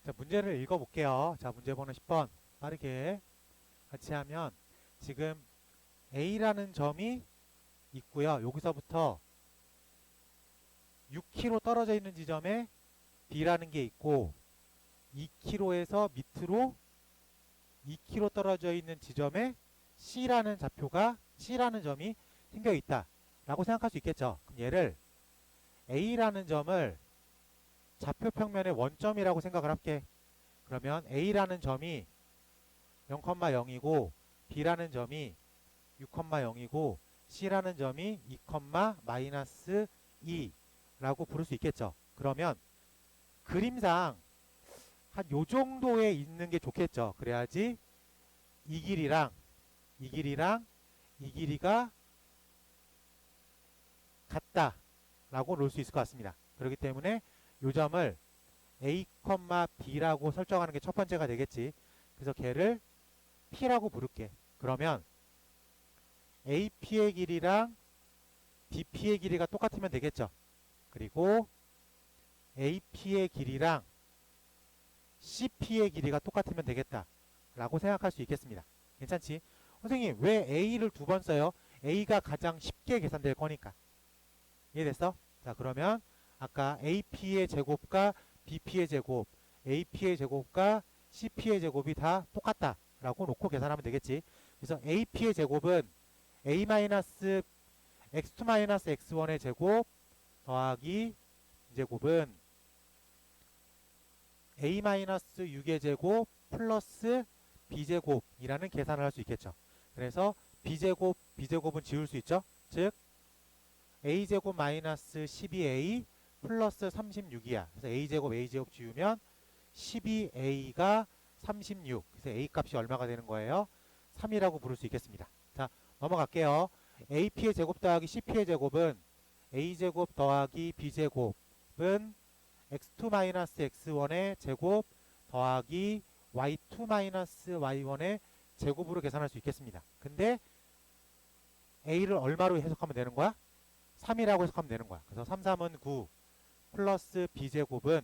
자, 문제를 읽어볼게요. 자, 문제 번호 10번. 빠르게 같이 하면 지금 A라는 점이 있고요. 여기서부터 6km 떨어져 있는 지점에 B라는 게 있고 2km에서 밑으로 2km 떨어져 있는 지점에 C라는 점이 생겨 있다 라고 생각할 수 있겠죠. 그럼 얘를 A라는 점을 좌표 평면의 원점이라고 생각을 할게. 그러면 A라는 점이 0,0이고 B라는 점이 6,0이고 C라는 점이 2, 마이너스 2라고 부를 수 있겠죠. 그러면 그림상 한 요 정도에 있는 게 좋겠죠. 그래야지 이 길이랑 이 길이가 같다라고 놓을 수 있을 것 같습니다. 그렇기 때문에 요 점을 A, B라고 설정하는 게 첫 번째가 되겠지. 그래서 걔를 P라고 부를게. 그러면 AP의 길이랑 BP의 길이가 똑같으면 되겠죠. 그리고 AP의 길이랑 CP의 길이가 똑같으면 되겠다 라고 생각할 수 있겠습니다. 괜찮지? 선생님 왜 A를 두 번 써요? A가 가장 쉽게 계산될 거니까. 이해됐어? 자, 그러면 아까 AP의 제곱과 BP의 제곱, AP의 제곱과 CP의 제곱이 다 똑같다 라고 놓고 계산하면 되겠지. 그래서 AP의 제곱은 A-x2-x1의 제곱 더하기 제곱은 A-6의 제곱 플러스 B제곱이라는 계산을 할 수 있겠죠. 그래서 B제곱은 지울 수 있죠. 즉 A제곱 마이너스 12A 플러스 36이야. 그래서 A제곱 지우면 12A가 36. 그래서 A 값이 얼마가 되는 거예요? 3이라고 부를 수 있겠습니다. 자, 넘어갈게요. AP의 제곱 더하기 CP의 제곱은 A제곱 더하기 B제곱은 x2-x1의 제곱 더하기 y2-y1의 제곱으로 계산할 수 있겠습니다. 근데 A를 얼마로 해석하면 되는 거야? 3이라고 해석하면 되는 거야. 그래서 3, 3은 9 플러스 B제곱은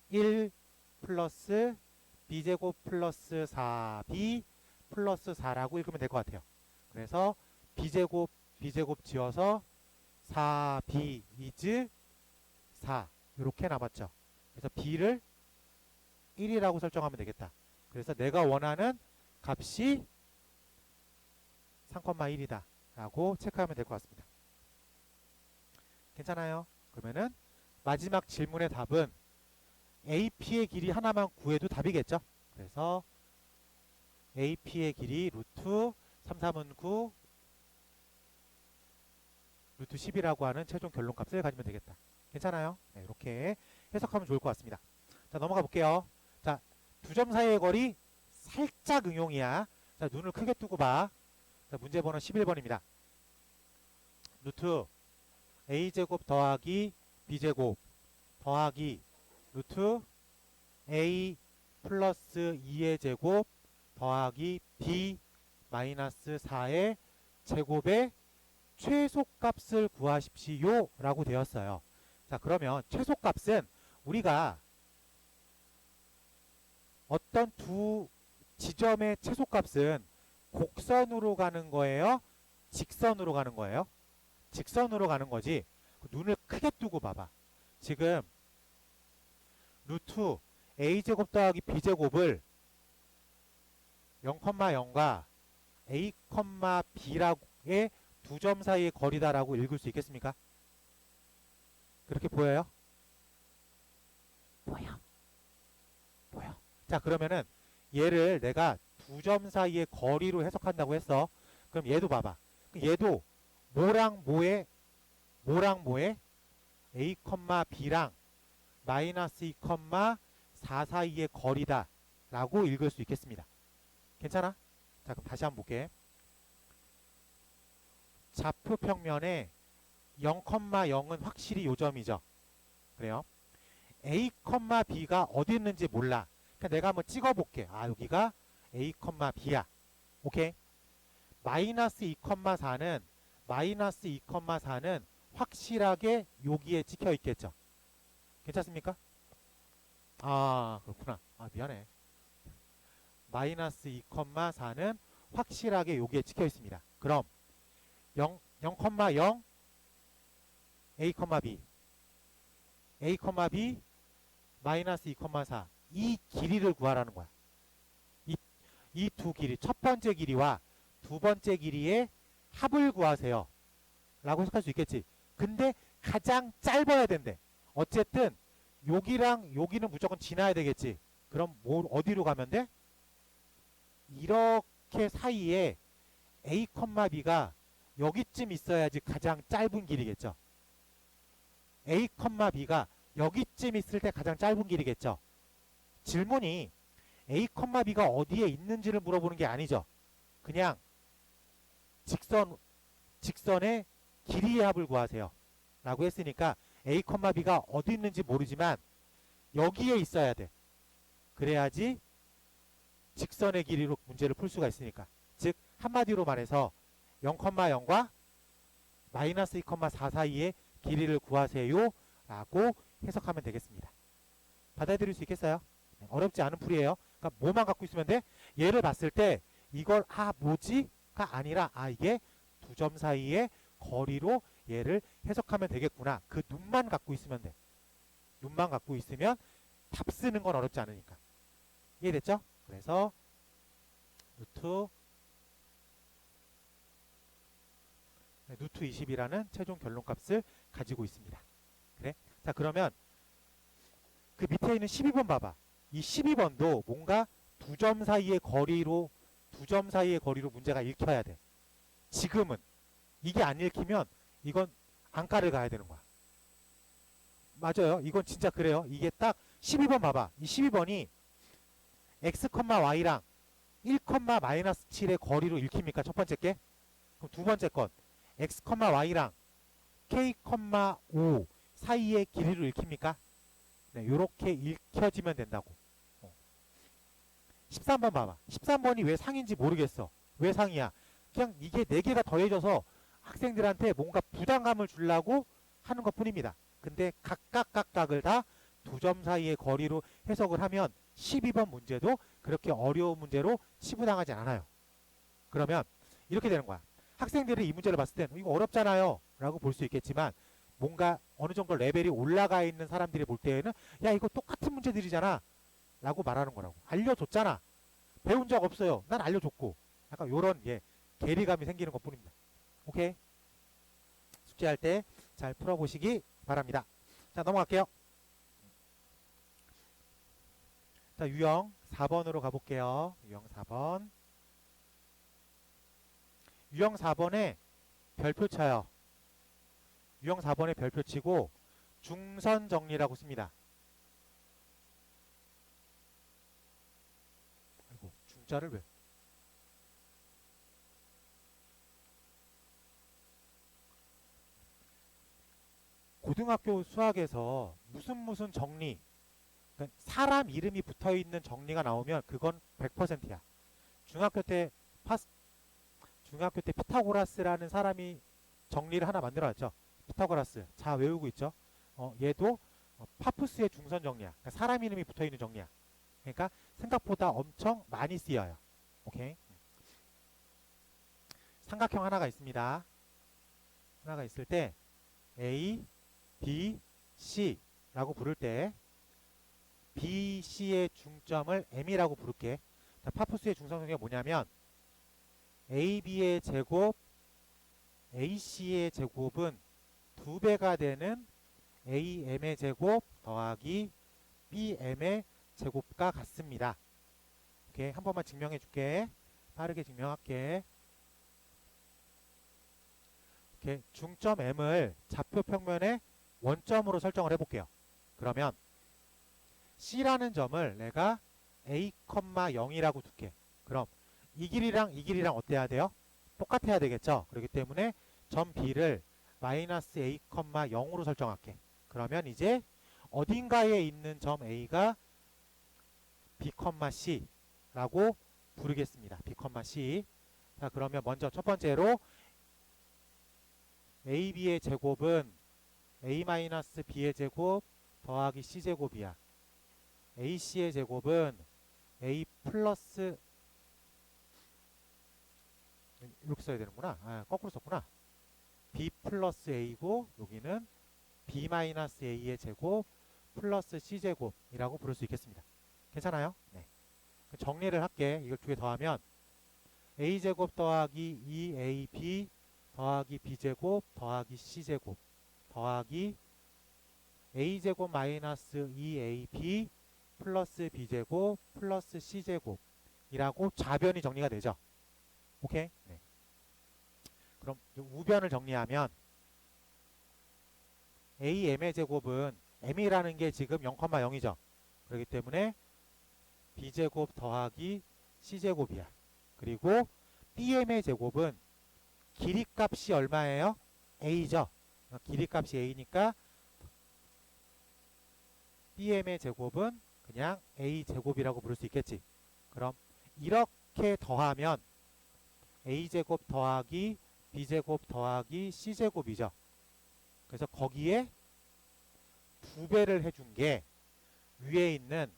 1 플러스 B제곱 플러스 4B 플러스 4라고 읽으면 될 것 같아요. 그래서 B제곱 지어서 4B is 4 이렇게 남았죠. 그래서 B를 1이라고 설정하면 되겠다. 그래서 내가 원하는 값이 3,1이다 라고 체크하면 될 것 같습니다. 괜찮아요? 그러면은 마지막 질문의 답은 AP의 길이 하나만 구해도 답이겠죠. 그래서 AP의 길이 루트 3, 3은 9 루트 10이라고 하는 최종 결론값을 가지면 되겠다. 괜찮아요? 네, 이렇게 해석하면 좋을 것 같습니다. 자, 넘어가 볼게요. 자, 두 점 사이의 거리 살짝 응용이야. 자, 눈을 크게 뜨고 봐. 자, 문제 번호 11번입니다. 루트 A제곱 더하기 B제곱 더하기 루트 A 플러스 2의 제곱 더하기 B 마이너스 4의 제곱의 최소값을 구하십시오 라고 되었어요. 자, 그러면 최소값은 우리가 어떤 두 지점의 최소값은 곡선으로 가는 거예요? 직선으로 가는 거예요? 직선으로 가는 거지. 눈을 크게 뜨고 봐봐. 지금 루트 A제곱 더하기 B제곱을 0,0과 A, B라고의 두 점 사이의 거리다라고 읽을 수 있겠습니까? 그렇게 보여요? 보여. 자, 그러면은 얘를 내가 두 점 사이의 거리로 해석한다고 했어. 그럼 얘도 봐봐. 얘도 뭐랑 뭐에 A, B랑 마이너스 2, 4 사이의 거리다 라고 읽을 수 있겠습니다. 괜찮아? 자, 그럼 다시 한번 볼게. 좌표 평면에 0,0은 확실히 요점이죠. 그래요. A, B가 어디 있는지 몰라. 그러니까 내가 한번 찍어볼게. 아, 여기가 A, B야. 오케이. 마이너스 2,4는 확실하게 여기에 찍혀 있겠죠. 괜찮습니까? 아, 그렇구나. 아, 미안해. 마이너스 2,4는 확실하게 여기에 찍혀 있습니다. 그럼 0, 0,0 a, b a, b 마이너스 2,4 이 길이를 구하라는 거야. 이 두 길이 첫 번째 길이와 두 번째 길이의 합을 구하세요 라고 해석할 수 있겠지. 근데 가장 짧아야 된대. 어쨌든 여기랑 여기는 무조건 지나야 되겠지. 그럼 어디로 가면 돼? 이렇게 사이에 a, b가 여기쯤 있어야지 가장 짧은 길이겠죠. a, b가 여기쯤 있을 때 가장 짧은 길이겠죠. 질문이 a, b가 어디에 있는지를 물어보는 게 아니죠. 그냥 직선의 길이의 합을 구하세요 라고 했으니까 a, b가 어디 있는지 모르지만 여기에 있어야 돼. 그래야지 직선의 길이로 문제를 풀 수가 있으니까. 즉 한마디로 말해서 0,0과 마이너스 2,4 사이의 길이를 구하세요 라고 해석하면 되겠습니다. 받아들일 수 있겠어요? 어렵지 않은 풀이에요. 그러니까 뭐만 갖고 있으면 돼? 얘를 봤을 때 이걸 뭐지가 아니라 이게 두 점 사이의 거리로 얘를 해석하면 되겠구나. 그 눈만 갖고 있으면 돼. 눈만 갖고 있으면 답 쓰는 건 어렵지 않으니까. 이해됐죠? 그래서 루트 20이라는 최종 결론값을 가지고 있습니다. 그래? 자, 그러면 그 밑에 있는 12번 봐봐. 이 12번도 뭔가 두 점 사이의 거리로 문제가 읽혀야 돼. 지금은 이게 안 읽히면 이건 안가를 가야 되는 거야. 맞아요. 이건 진짜 그래요. 이게 딱 12번 봐봐. 이 12번이 x, y랑 1, 마이너스 7의 거리로 읽힙니까? 첫 번째 게. 그럼 두 번째 건 x, y랑 k, 5 사이의 길이로 읽힙니까? 네, 요렇게 읽혀지면 된다고. 13번 봐봐. 13번이 왜 상인지 모르겠어. 왜 상이야? 그냥 이게 4개가 더해져서 학생들한테 뭔가 부담감을 주려고 하는 것 뿐입니다. 근데 각각을 다 두 점 사이의 거리로 해석을 하면 12번 문제도 그렇게 어려운 문제로 치부당하지 않아요. 그러면 이렇게 되는 거야. 학생들이 이 문제를 봤을 때는 이거 어렵잖아요 라고 볼 수 있겠지만 뭔가 어느 정도 레벨이 올라가 있는 사람들이 볼 때에는 야 이거 똑같은 문제들이잖아 라고 말하는 거라고. 알려줬잖아. 배운 적 없어요. 난 알려줬고. 약간 요런 괴리감이 생기는 것 뿐입니다. 오케이? 숙제할 때 잘 풀어보시기 바랍니다. 자, 넘어갈게요. 자, 유형 4번으로 가볼게요. 유형 4번. 유형 4번에 별표 쳐요. 유형 4번에 별표 치고 중선 정리라고 씁니다. 아이고, 중자를 왜? 고등학교 수학에서 무슨 정리, 그러니까 사람 이름이 붙어있는 정리가 나오면 그건 100%야. 중학교 때 피타고라스라는 사람이 정리를 하나 만들어놨죠. 피타고라스. 자, 외우고 있죠. 얘도 파푸스의 중선 정리야. 그러니까 사람 이름이 붙어있는 정리야. 그러니까 생각보다 엄청 많이 쓰여요. 오케이. 삼각형 하나가 있습니다. 하나가 있을 때 A, B, C라고 부를 때 B, C의 중점을 M이라고 부를게. 자, 파푸스의 중선 정리가 뭐냐면 AB의 제곱, AC의 제곱은 2배가 되는 AM의 제곱 더하기 BM의 제곱과 같습니다. 오케이, 한 번만 증명해 줄게. 빠르게 증명할게. 오케이, 중점 M을 좌표 평면의 원점으로 설정을 해볼게요. 그러면 C라는 점을 내가 A, 0이라고 둘게. 그럼 이 길이랑 어때야 돼요? 똑같아야 되겠죠? 그렇기 때문에 점 B를 마이너스 A, 0으로 설정할게. 그러면 이제 어딘가에 있는 점 A가 B, C라고 부르겠습니다. B, C. 자, 그러면 먼저 첫 번째로 AB의 제곱은 A-B의 제곱 더하기 C제곱이야. AC의 제곱은 A 플러스 이렇게 써야 되는구나. 아, 거꾸로 썼구나. B 플러스 A고 여기는 B 마이너스 A의 제곱 플러스 C 제곱이라고 부를 수 있겠습니다. 괜찮아요? 네. 정리를 할게. 이걸 두 개 더하면 A 제곱 더하기 2AB 더하기 B 제곱 더하기 C 제곱 더하기 A 제곱 마이너스 2AB 플러스 B 제곱 플러스 C 제곱이라고 좌변이 정리가 되죠. 오케이? 네. 그럼 우변을 정리하면 AM의 제곱은 M이라는 게 지금 0,0이죠. 그렇기 때문에 B제곱 더하기 C제곱이야. 그리고 BM의 제곱은 길이값이 얼마예요? A죠. 길이값이 A니까 BM의 제곱은 그냥 A제곱이라고 부를 수 있겠지. 그럼 이렇게 더하면 A제곱 더하기 B제곱 더하기 C제곱이죠. 그래서 거기에 2배를 해준 게 위에 있는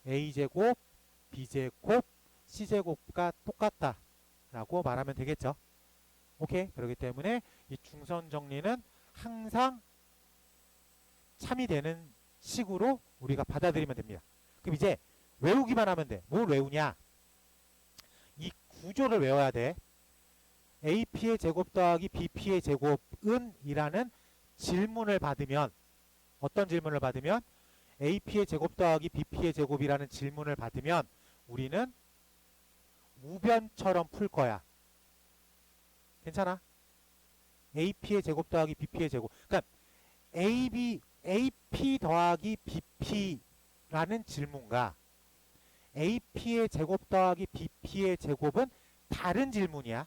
A제곱, B제곱, C제곱과 똑같다 라고 말하면 되겠죠. 오케이? 그렇기 때문에 이 중선 정리는 항상 참이 되는 식으로 우리가 받아들이면 됩니다. 그럼 이제 외우기만 하면 돼. 뭘 외우냐? 이 구조를 외워야 돼. AP의 제곱 더하기 BP의 제곱은 이라는 질문을 받으면, 어떤 질문을 받으면 AP의 제곱 더하기 BP의 제곱이라는 질문을 받으면 우리는 우변처럼 풀 거야. 괜찮아? AP의 제곱 더하기 BP의 제곱. 그러니까 AP 더하기 BP라는 질문과 AP의 제곱 더하기 BP의 제곱은 다른 질문이야.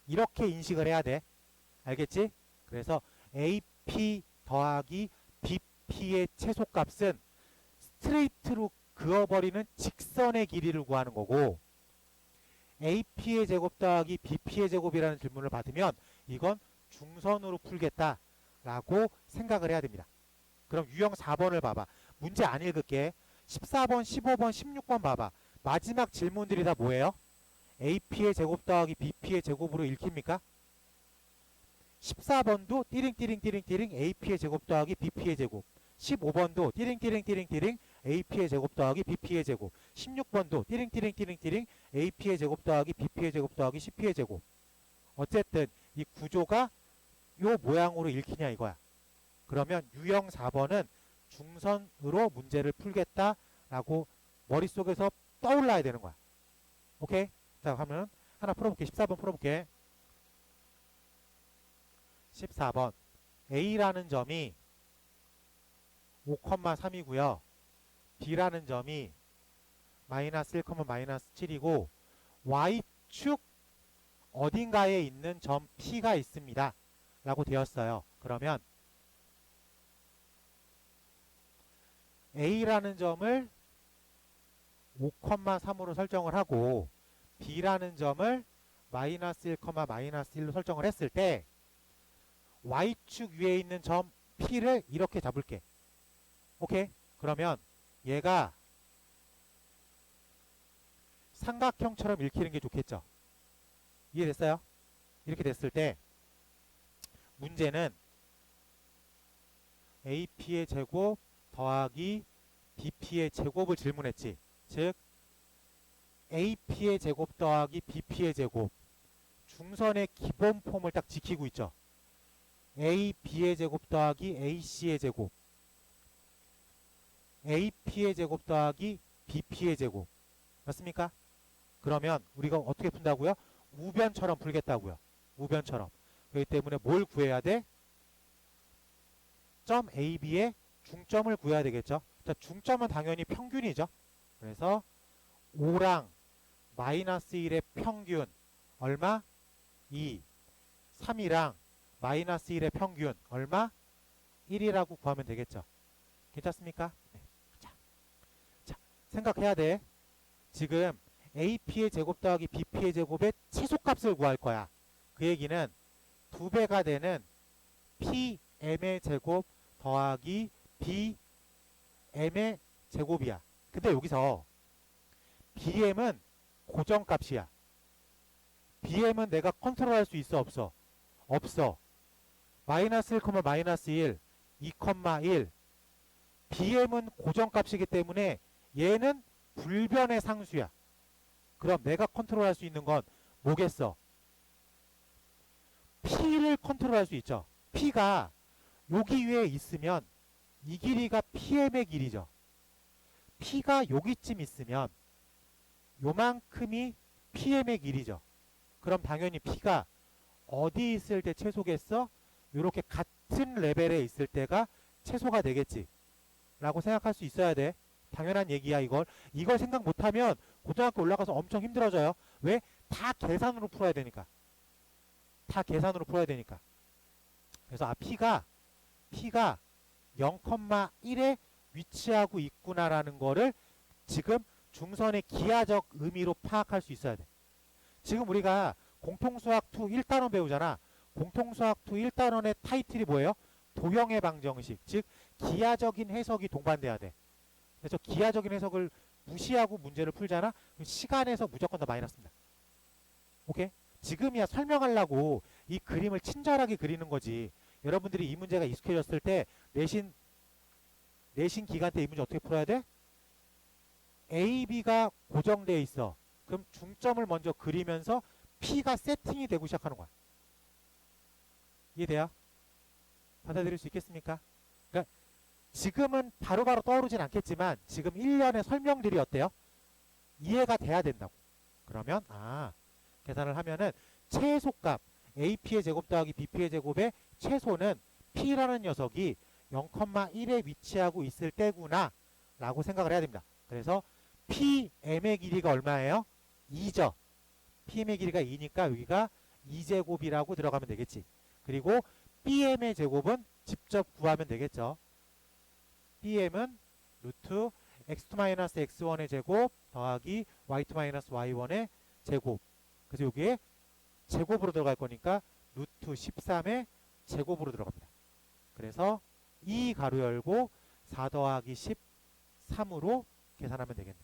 이렇게 인식을 해야 돼. 알겠지? 그래서 AP 더하기 BP의 최소값은 스트레이트로 그어버리는 직선의 길이를 구하는 거고, AP의 제곱 더하기 BP의 제곱이라는 질문을 받으면 이건 중선으로 풀겠다라고 생각을 해야 됩니다. 그럼 유형 4번을 봐봐. 문제 안 읽을게. 14번, 15번, 16번 봐봐. 마지막 질문들이 다 뭐예요? AP의 제곱 더하기 BP의 제곱으로 읽힙니까? 14번도 띠링띠링띠링띠링 AP의 제곱 더하기 BP의 제곱, 15번도 띠링띠링띠링띠링 AP의 제곱 더하기 BP의 제곱, 16번도 띠링띠링띠링띠링 AP의 제곱 더하기 BP의 제곱 더하기 CP의 제곱. 어쨌든 이 구조가 요 모양으로 읽히냐 이거야. 그러면 유형 4번은 중선으로 문제를 풀겠다라고 머릿속에서 떠올라야 되는 거야. 오케이? 자, 그러면 하나 풀어볼게. 14번 풀어볼게. 14번 A라는 점이 5,3이고요. B라는 점이 마이너스 1, 마이너스 7이고 Y축 어딘가에 있는 점 P가 있습니다. 라고 되었어요. 그러면 A라는 점을 5,3으로 설정을 하고 B라는 점을 마이너스 1, 마이너스 1로 설정을 했을 때 Y축 위에 있는 점 P를 이렇게 잡을게. 오케이? 그러면 얘가 삼각형처럼 읽히는 게 좋겠죠? 이해됐어요? 이렇게 됐을 때 문제는 AP의 제곱 더하기 BP의 제곱을 질문했지. 즉 AP의 제곱 더하기 BP의 제곱, 중선의 기본 폼을 딱 지키고 있죠. AB의 제곱 더하기 AC의 제곱, AP의 제곱 더하기 BP의 제곱. 맞습니까? 그러면 우리가 어떻게 푼다고요? 우변처럼 풀겠다고요. 우변처럼. 그렇기 때문에 뭘 구해야 돼? 점 AB의 중점을 구해야 되겠죠. 자, 중점은 당연히 평균이죠. 그래서 5랑 마이너스 1의 평균 얼마? 2. 3이랑 마이너스 1의 평균 얼마? 1이라고 구하면 되겠죠. 괜찮습니까? 네. 자, 생각해야 돼. 지금 AP의 제곱 더하기 BP의 제곱의 최소값을 구할 거야. 그 얘기는 2배가 되는 PM의 제곱 더하기 M의 제곱이야. 근데 여기서 BM은 고정값이야. BM은 내가 컨트롤할 수 있어 없어? 없어. 마이너스 1, 마이너스 1, 2, 1. BM은 고정값이기 때문에 얘는 불변의 상수야. 그럼 내가 컨트롤할 수 있는 건 뭐겠어? P를 컨트롤할 수 있죠. P가 여기 위에 있으면 이 길이가 PM의 길이죠. P가 여기쯤 있으면 요만큼이 PM의 길이죠. 그럼 당연히 P가 어디 있을 때 최소겠어? 이렇게 같은 레벨에 있을 때가 최소가 되겠지. 라고 생각할 수 있어야 돼. 당연한 얘기야 이걸. 이걸 생각 못하면 고등학교 올라가서 엄청 힘들어져요. 왜? 다 계산으로 풀어야 되니까. 다 계산으로 풀어야 되니까. 그래서 P가 0,1에 위치하고 있구나라는 거를 지금 중선의 기하적 의미로 파악할 수 있어야 돼. 지금 우리가 공통수학 2 1단원 배우잖아. 공통수학 2 1단원의 타이틀이 뭐예요? 도형의 방정식, 즉 기하적인 해석이 동반돼야 돼. 그래서 기하적인 해석을 무시하고 문제를 풀잖아. 그럼 시간에서 무조건 다 마이너스입니다. 오케이? 지금이야 설명하려고 이 그림을 친절하게 그리는 거지. 여러분들이 이 문제가 익숙해졌을 때 내신 기간 때 이 문제 어떻게 풀어야 돼? A, B가 고정되어 있어. 그럼 중점을 먼저 그리면서 P가 세팅이 되고 시작하는 거야. 이해돼요? 받아들일 수 있겠습니까? 그러니까 지금은 바로바로 떠오르진 않겠지만 지금 1년의 설명들이 어때요? 이해가 돼야 된다고. 그러면 계산을 하면은 최소값 AP의 제곱 더하기 BP의 제곱의 최소는 P라는 녀석이 0,1에 위치하고 있을 때구나 라고 생각을 해야 됩니다. 그래서 PM의 길이가 얼마예요? 2죠. PM의 길이가 2니까 여기가 2제곱이라고 들어가면 되겠지. 그리고 BM의 제곱은 직접 구하면 되겠죠. BM은 루트 x2-x1의 제곱 더하기 y2-y1의 제곱. 그래서 여기에 제곱으로 들어갈 거니까 루트 13의 제곱으로 들어갑니다. 그래서 2 가로 열고 4 더하기 13으로 계산하면 되겠네.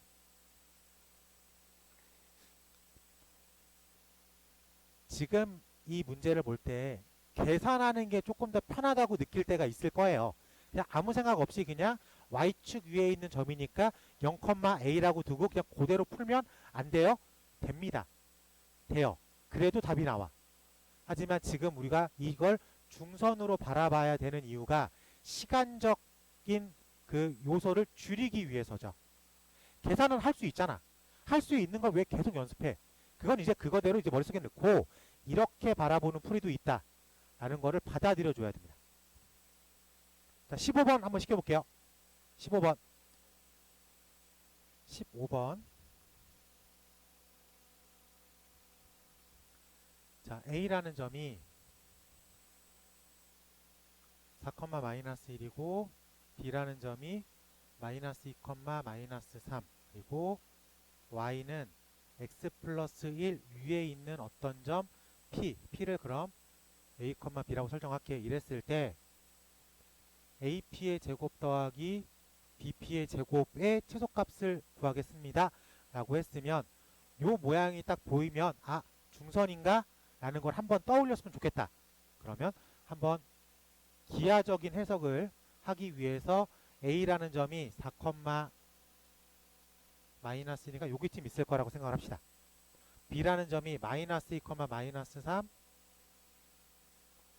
지금 이 문제를 볼 때 계산하는 게 조금 더 편하다고 느낄 때가 있을 거예요. 그냥 아무 생각 없이 그냥 y축 위에 있는 점이니까 0,a라고 두고 그냥 그대로 풀면 안 돼요? 됩니다. 돼요. 그래도 답이 나와. 하지만 지금 우리가 이걸 중선으로 바라봐야 되는 이유가 시간적인 그 요소를 줄이기 위해서죠. 계산은 할 수 있잖아. 할 수 있는 걸 왜 계속 연습해? 그건 이제 그거대로 이제 머릿속에 넣고 이렇게 바라보는 풀이도 있다. 라는 거를 받아들여 줘야 됩니다. 자, 15번 한번 시켜볼게요. 15번. 15번. 자, A라는 점이 4,-1이고 B라는 점이 마이너스 2, 마이너스 3 그리고 Y는 x 플러스 1 위에 있는 어떤 점 P를 그럼 A, B라고 설정할게. 이랬을 때 AP의 제곱 더하기 BP의 제곱의 최소값을 구하겠습니다. 라고 했으면 요 모양이 딱 보이면 중선인가? 라는 걸 한번 떠올렸으면 좋겠다. 그러면 한번 기하적인 해석을 하기 위해서 A라는 점이 4, 마이너스니까 여기쯤 있을 거라고 생각을 합시다. B라는 점이 마이너스 2, 마이너스 3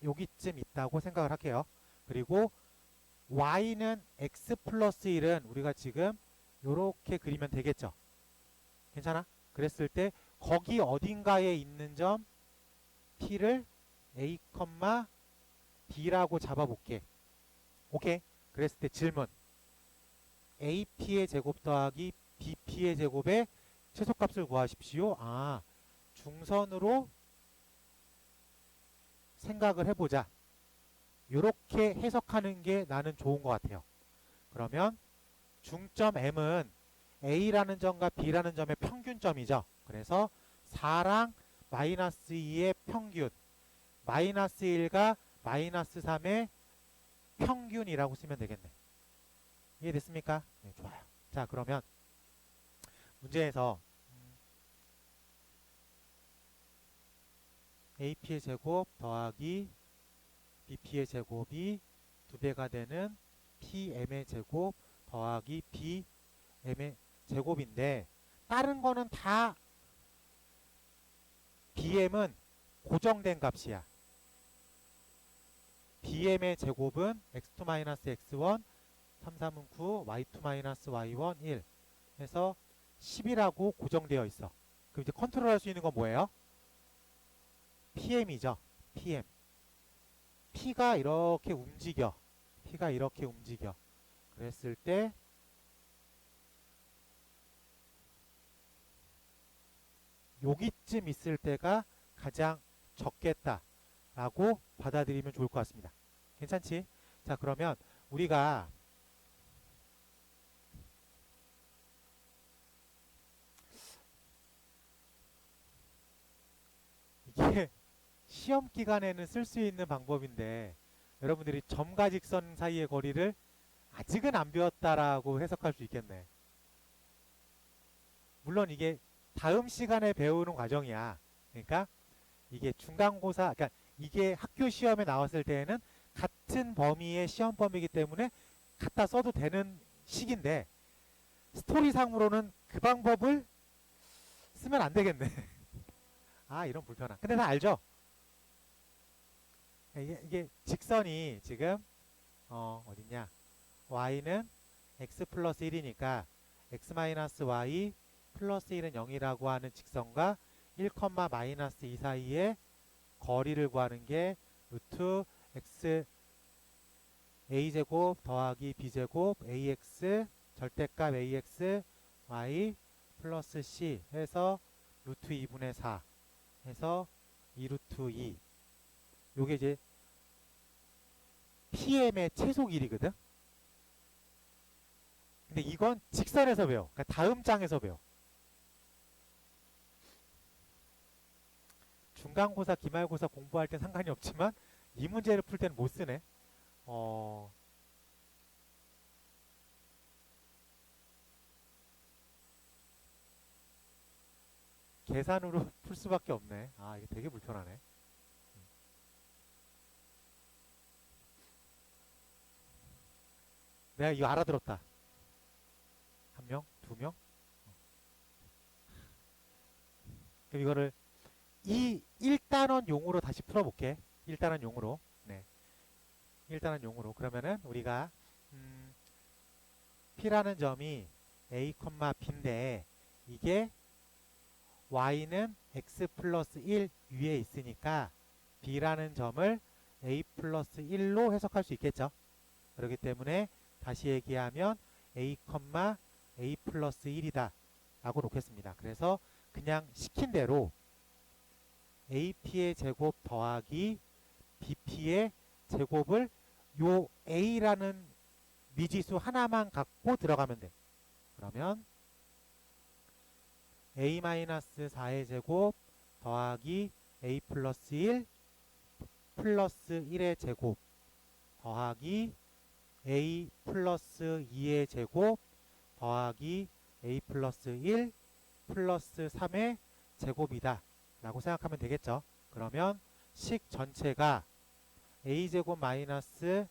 여기쯤 있다고 생각을 할게요. 그리고 Y는 X 플러스 1은 우리가 지금 요렇게 그리면 되겠죠. 괜찮아? 그랬을 때 거기 어딘가에 있는 점 P를 A, B라고 잡아볼게. 오케이? 그랬을 때 질문. AP의 제곱 더하기 BP의 제곱의 최소값을 구하십시오. 중선으로 생각을 해보자. 이렇게 해석하는 게 나는 좋은 것 같아요. 그러면 중점 M은 A라는 점과 B라는 점의 평균점이죠. 그래서 4랑 마이너스 2의 평균, 마이너스 1과 마이너스 3의 평균이라고 쓰면 되겠네. 이해됐습니까? 네, 좋아요. 자, 그러면 문제에서 AP의 제곱 더하기 BP의 제곱이 2배가 되는 PM의 제곱 더하기 BM의 제곱인데 다른 거는 다 BM은 고정된 값이야. BM의 제곱은 x2-x1 3, 3은 9 y2-y1 1 해서 10이라고 고정되어 있어. 그럼 이제 컨트롤할 수 있는 건 뭐예요? PM이죠. PM. P가 이렇게 움직여. P가 이렇게 움직여. 그랬을 때 여기쯤 있을 때가 가장 적겠다라고 받아들이면 좋을 것 같습니다. 괜찮지? 자, 그러면 우리가 이게 시험 기간에는 쓸 수 있는 방법인데 여러분들이 점과 직선 사이의 거리를 아직은 안 배웠다라고 해석할 수 있겠네. 물론 이게 다음 시간에 배우는 과정이야. 그러니까 이게 중간고사, 그러니까 이게 학교 시험에 나왔을 때에는 같은 범위의 시험 범위이기 때문에 갖다 써도 되는 시기인데 스토리상으로는 그 방법을 쓰면 안 되겠네. 아, 이런 불편함. 근데 다 알죠? 이게 직선이 지금 어딨냐? y는 x 플러스 1이니까 x 마이너스 y 플러스 1은 0이라고 하는 직선과 1, 마이너스 2 사이의 거리를 구하는 게 루트 x a제곱 더하기 b제곱 ax 절대값 ax y 플러스 c 해서 루트 2분의 4 해서 2루트 2 요게 이제 PM의 최소 길이거든. 근데 이건 직선에서 배워. 그러니까 다음 장에서 배워. 중간고사, 기말고사 공부할 땐 상관이 없지만 이 문제를 풀 때는 못 쓰네. 계산으로 풀 수밖에 없네. 아, 이게 되게 불편하네. 내가 이거 알아들었다. 한 명? 두 명? 그럼 이거를 이 1단원 용으로 다시 풀어볼게. 1단원 용으로. 네. 1단원 용으로. 그러면은 우리가 P라는 점이 A, B인데 이게 Y는 X 플러스 1 위에 있으니까 B라는 점을 A 플러스 1로 해석할 수 있겠죠. 그렇기 때문에 다시 얘기하면 A, A 플러스 1이다 라고 놓겠습니다. 그래서 그냥 시킨 대로 AP의 제곱 더하기 BP의 제곱을 요 A라는 미지수 하나만 갖고 들어가면 돼. 그러면 A-4의 제곱 더하기 A 플러스 1 플러스 1의 제곱 더하기 A 플러스 2의 제곱 더하기 A 플러스 1 플러스 3의 제곱이다 라고 생각하면 되겠죠. 그러면 식 전체가 A제곱 마이너스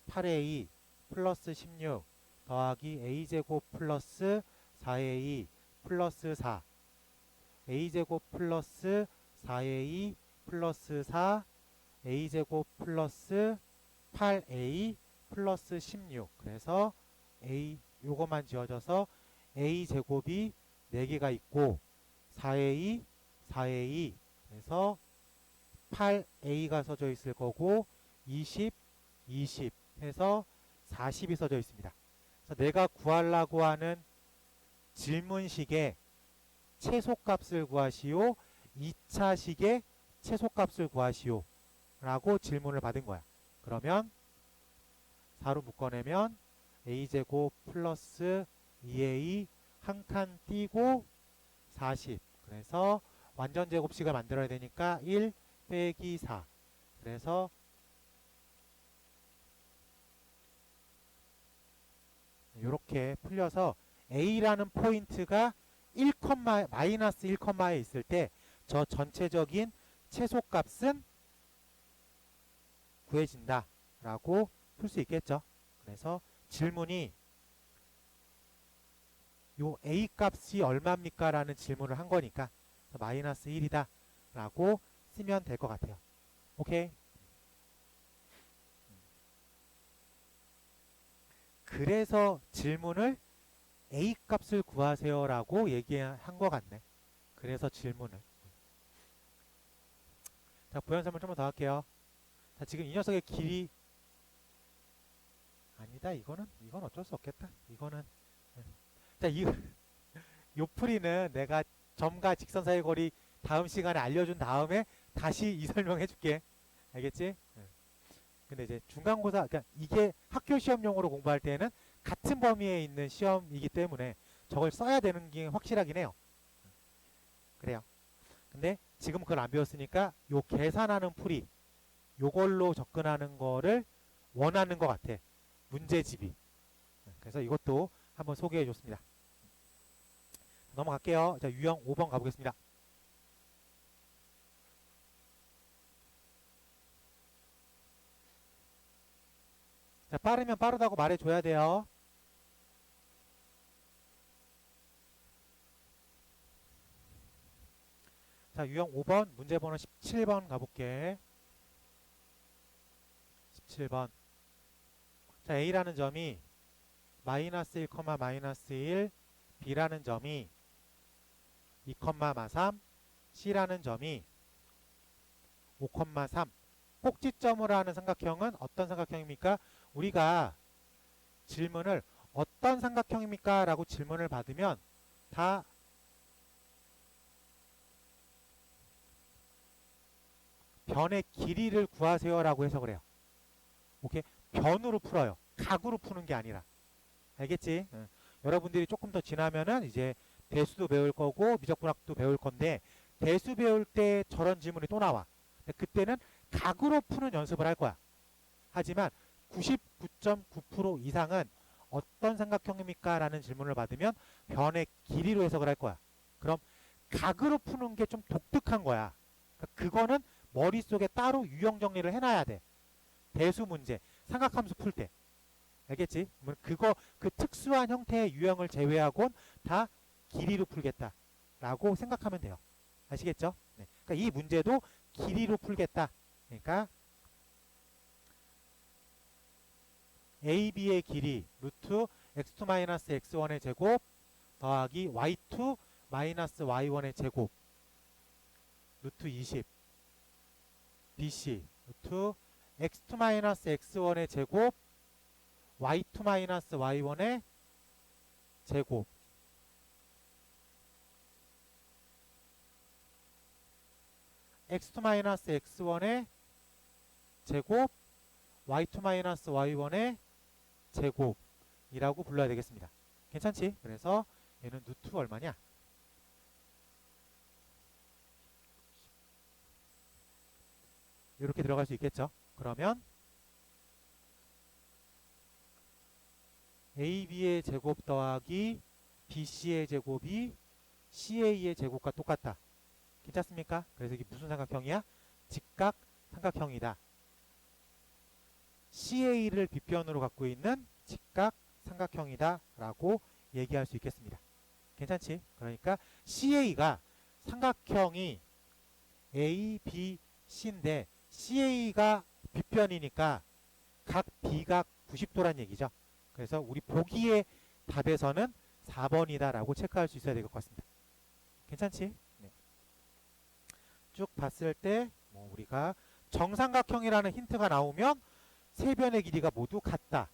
8A 플러스 16 더하기 A제곱 플러스 4A 플러스 4 A제곱 플러스 4A 플러스 4 A제곱 플러스 8A 플러스 16 그래서 A 요거만 지워져서 A제곱이 4개가 있고 4A 4A 그래서 8A가 써져 있을 거고 20 20 해서 40이 써져 있습니다. 그래서 내가 구하려고 하는 질문식의 최소값을 구하시오 2차식의 최소값을 구하시오 라고 질문을 받은 거야. 그러면 4로 묶어내면 A제곱 플러스 2A 한 칸 띄고 40 그래서 완전 제곱식을 만들어야 되니까 1 빼기 4 그래서 이렇게 풀려서 A라는 포인트가 1, 마이너스 1에 있을 때 저 전체적인 최소값은 구해진다 라고 풀 수 있겠죠. 그래서 질문이 요 A 값이 얼마입니까? 라는 질문을 한 거니까 마이너스 1이다 라고 쓰면 될 것 같아요. 오케이? 그래서 질문을 A 값을 구하세요 라고 얘기한 것 같네. 그래서 질문을. 자, 부연 설명 좀 더 할게요. 자, 지금 이 녀석의 길이 아니다. 이건 어쩔 수 없겠다. 이거는 자, 요 풀이는 내가 점과 직선 사이의 거리 다음 시간에 알려준 다음에 다시 이 설명해 줄게. 알겠지? 근데 이제 중간고사, 그러니까 이게 학교 시험용으로 공부할 때는 같은 범위에 있는 시험이기 때문에 저걸 써야 되는 게 확실하긴 해요. 그래요. 근데 지금 그걸 안 배웠으니까 요 계산하는 풀이 요걸로 접근하는 거를 원하는 것 같아. 문제집이. 그래서 이것도 한번 소개해 줬습니다. 넘어갈게요. 자, 유형 5번 가보겠습니다. 자, 빠르면 빠르다고 말해줘야 돼요. 자, 유형 5번 문제 번호 17번 가볼게. 17번. 자, A라는 점이 마이너스 1, 마이너스 1, B라는 점이 2, 3, C라는 점이 5, 3. 꼭지점으로 하는 삼각형은 어떤 삼각형입니까? 우리가 질문을 어떤 삼각형입니까? 라고 질문을 받으면 다 변의 길이를 구하세요 라고 해서 그래요. 오케이? 변으로 풀어요. 각으로 푸는 게 아니라. 알겠지? 여러분들이 조금 더 지나면은 이제 대수도 배울 거고 미적분학도 배울 건데 대수 배울 때 저런 질문이 또 나와. 그때는 각으로 푸는 연습을 할 거야. 하지만 99.9% 이상은 어떤 삼각형입니까? 라는 질문을 받으면 변의 길이로 해석을 할 거야. 그럼 각으로 푸는 게 좀 독특한 거야. 그거는 머릿속에 따로 유형 정리를 해놔야 돼. 대수 문제, 삼각함수 풀 때. 알겠지? 그 특수한 형태의 유형을 제외하곤 다 길이로 풀겠다. 라고 생각하면 돼요. 아시겠죠? 네. 그러니까 이 문제도 길이로 풀겠다. 그러니까 AB의 길이 루트 x2-x1의 제곱 더하기 y2 마이너스 y1의 제곱 루트 20 BC 루트 x2-x1의 제곱 y2-y1의 제곱 x2-x1의 제곱 y2-y1의 제곱이라고 불러야 되겠습니다. 괜찮지? 그래서 얘는 루트 얼마냐? 이렇게 들어갈 수 있겠죠? 그러면 AB의 제곱 더하기 BC의 제곱이 CA의 제곱과 똑같다. 괜찮습니까? 그래서 이게 무슨 삼각형이야? 직각 삼각형이다. CA를 빗변으로 갖고 있는 직각 삼각형이다 라고 얘기할 수 있겠습니다. 괜찮지? 그러니까 CA가 삼각형이 A, B, C인데 CA가 빗변이니까 각 B가 90도란 얘기죠. 그래서 우리 보기의 답에서는 4번이다 라고 체크할 수 있어야 될 것 같습니다. 괜찮지? 네. 쭉 봤을 때 우리가 정삼각형이라는 힌트가 나오면 세 변의 길이가 모두 같다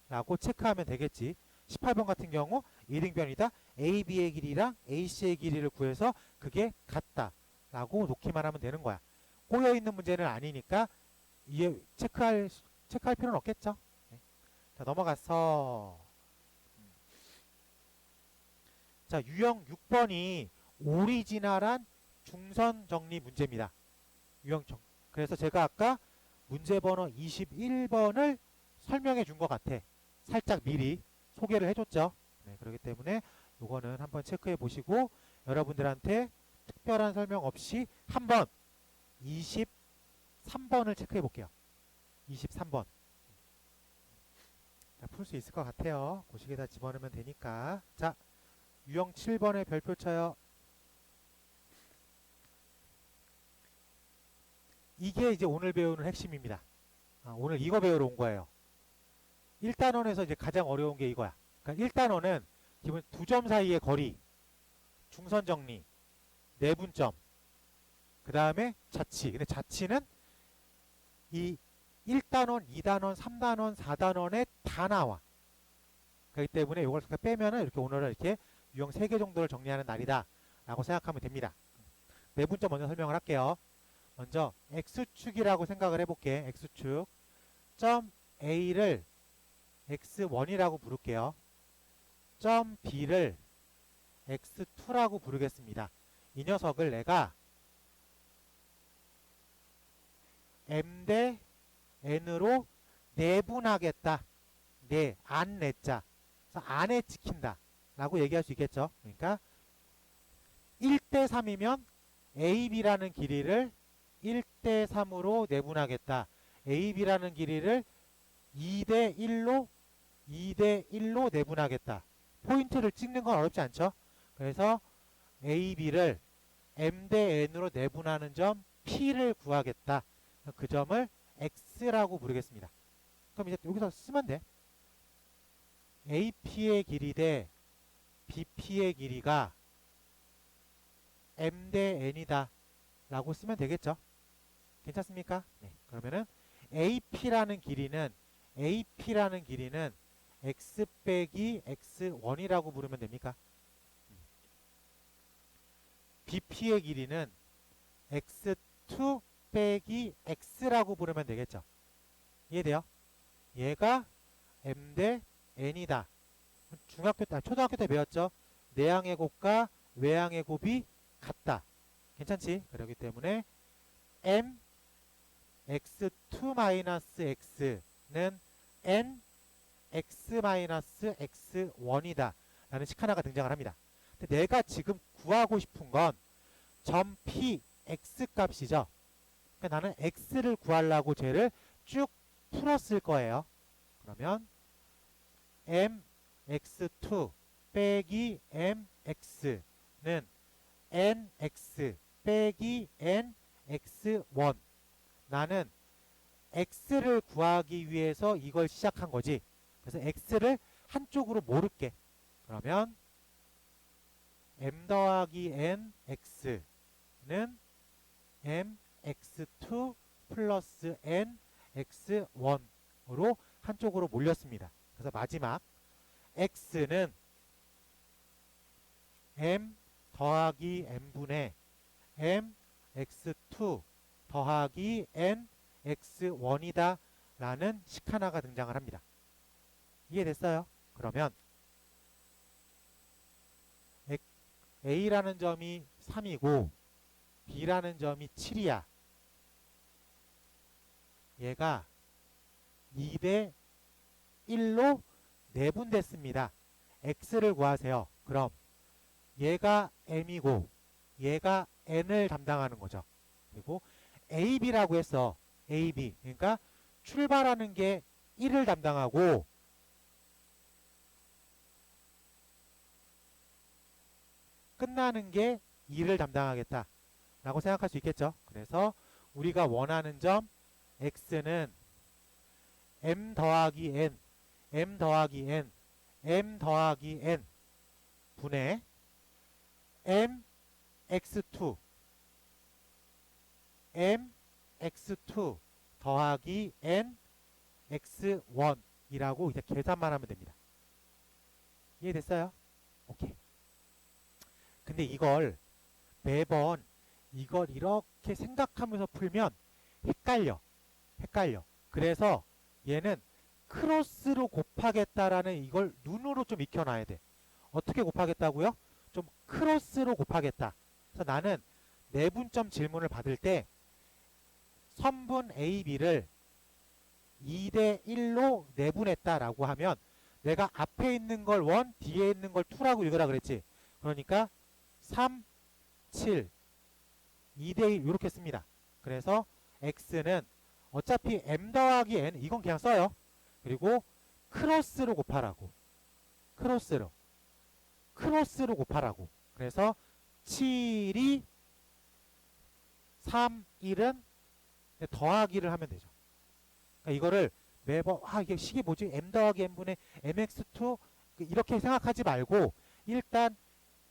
라고 체크하면 되겠지. 18번 같은 경우 1등변이다. AB의 길이랑 AC의 길이를 구해서 그게 같다 라고 놓기만 하면 되는 거야. 꼬여있는 문제는 아니니까 체크할 필요는 없겠죠. 네. 자, 넘어가서 자, 유형 6번이 오리지널한 중선 정리 문제입니다. 그래서 제가 아까 문제 번호 21번을 설명해 준 것 같아. 살짝 미리. 소개를 해줬죠. 네, 그렇기 때문에 요거는 한번 체크해 보시고 여러분들한테 특별한 설명 없이 한번 23번을 체크해 볼게요. 23번. 풀 수 있을 것 같아요. 고식에다 집어넣으면 되니까. 자, 유형 7번에 별표 쳐요. 이게 이제 오늘 배우는 핵심입니다. 오늘 이거 배우러 온 거예요. 1단원에서 이제 가장 어려운 게 이거야. 그러니까 1단원은 기본 두 점 사이의 거리, 중선 정리, 내분점, 그 다음에 자치. 근데 자치는 이 1단원, 2단원, 3단원, 4단원에 다 나와. 그렇기 때문에 이걸 빼면은 이렇게 오늘은 이렇게 유형 3개 정도를 정리하는 날이다 라고 생각하면 됩니다. 내분점 먼저 설명을 할게요. 먼저 X축이라고 생각을 해볼게. X축. 점 A를 X1이라고 부를게요. 점 B를 X2라고 부르겠습니다. 이 녀석을 내가 M 대 N으로 내분하겠다. 네, 안 내자. 그래서 안에 찍힌다. 라고 얘기할 수 있겠죠. 그러니까 1대 3이면 AB라는 길이를 1대 3으로 내분하겠다. AB라는 길이를 2대 1로 내분하겠다. 포인트를 찍는 건 어렵지 않죠. 그래서 AB를 M 대 N으로 내분하는 점 P를 구하겠다. 그 점을 X라고 부르겠습니다. 그럼 이제 여기서 쓰면 돼. AP의 길이 대 BP의 길이가 M 대 N이다 라고 쓰면 되겠죠. 괜찮습니까? 네. 그러면은 AP라는 길이는 X 빼기 X1이라고 부르면 됩니까? BP의 길이는 X2 빼기 X라고 부르면 되겠죠. 이해돼요? 얘가 M 대 N이다. 초등학교 때 배웠죠? 내항의 곱과 외항의 곱이 같다. 괜찮지? 그렇기 때문에 M X2-X는 N X-X1이다 라는 식 하나가 등장을 합니다. 근데 내가 지금 구하고 싶은 건 점 P X 값이죠. 그러니까 나는 X를 구하려고 쟤를 쭉 풀었을 거예요. 그러면 MX2 빼기 MX는 NX 빼기 NX1. 나는 X를 구하기 위해서 이걸 시작한 거지. 그래서 X를 한쪽으로 모를게. 그러면 M 더하기 NX는 MX2 플러스 NX1으로 한쪽으로 몰렸습니다. 그래서 마지막 X는 M 더하기 N분의 MX2 더하기 NX1이다 라는 식 하나가 등장을 합니다. 이해됐어요? 그러면 A라는 점이 3이고 B라는 점이 7이야. 얘가 2대 1로 내분됐습니다. X를 구하세요. 그럼 얘가 M이고 얘가 N을 담당하는 거죠. 그리고 AB라고 했어. AB. 그러니까 출발하는 게 1을 담당하고 끝나는 게 2를 담당하겠다 라고 생각할 수 있겠죠. 그래서 우리가 원하는 점 X는 M 더하기 N, M 더하기 N, M 더하기 N 분의 MX2 MX2 더하기 NX1이라고 이제 계산만 하면 됩니다. 이해됐어요? 오케이. 근데 이걸 매번 이걸 이렇게 생각하면서 풀면 헷갈려. 그래서 얘는 크로스로 곱하겠다라는 이걸 눈으로 좀 익혀놔야 돼. 어떻게 곱하겠다고요? 좀 크로스로 곱하겠다. 그래서 나는 내분점 질문을 받을 때 선분 A, B를 2대 1로 내분했다라고 하면 내가 앞에 있는 걸 1, 뒤에 있는 걸 2라고 읽으라 그랬지. 그러니까 3, 7, 2대1 이렇게 씁니다. 그래서 x는 어차피 m 더하기 n 이건 그냥 써요. 그리고 크로스로 곱하라고. 크로스로 곱하라고. 그래서 7이 3, 1은 더하기를 하면 되죠. 그러니까 이거를 매번 이게 식이 뭐지? m 더하기 n분의 mx2 이렇게 생각하지 말고 일단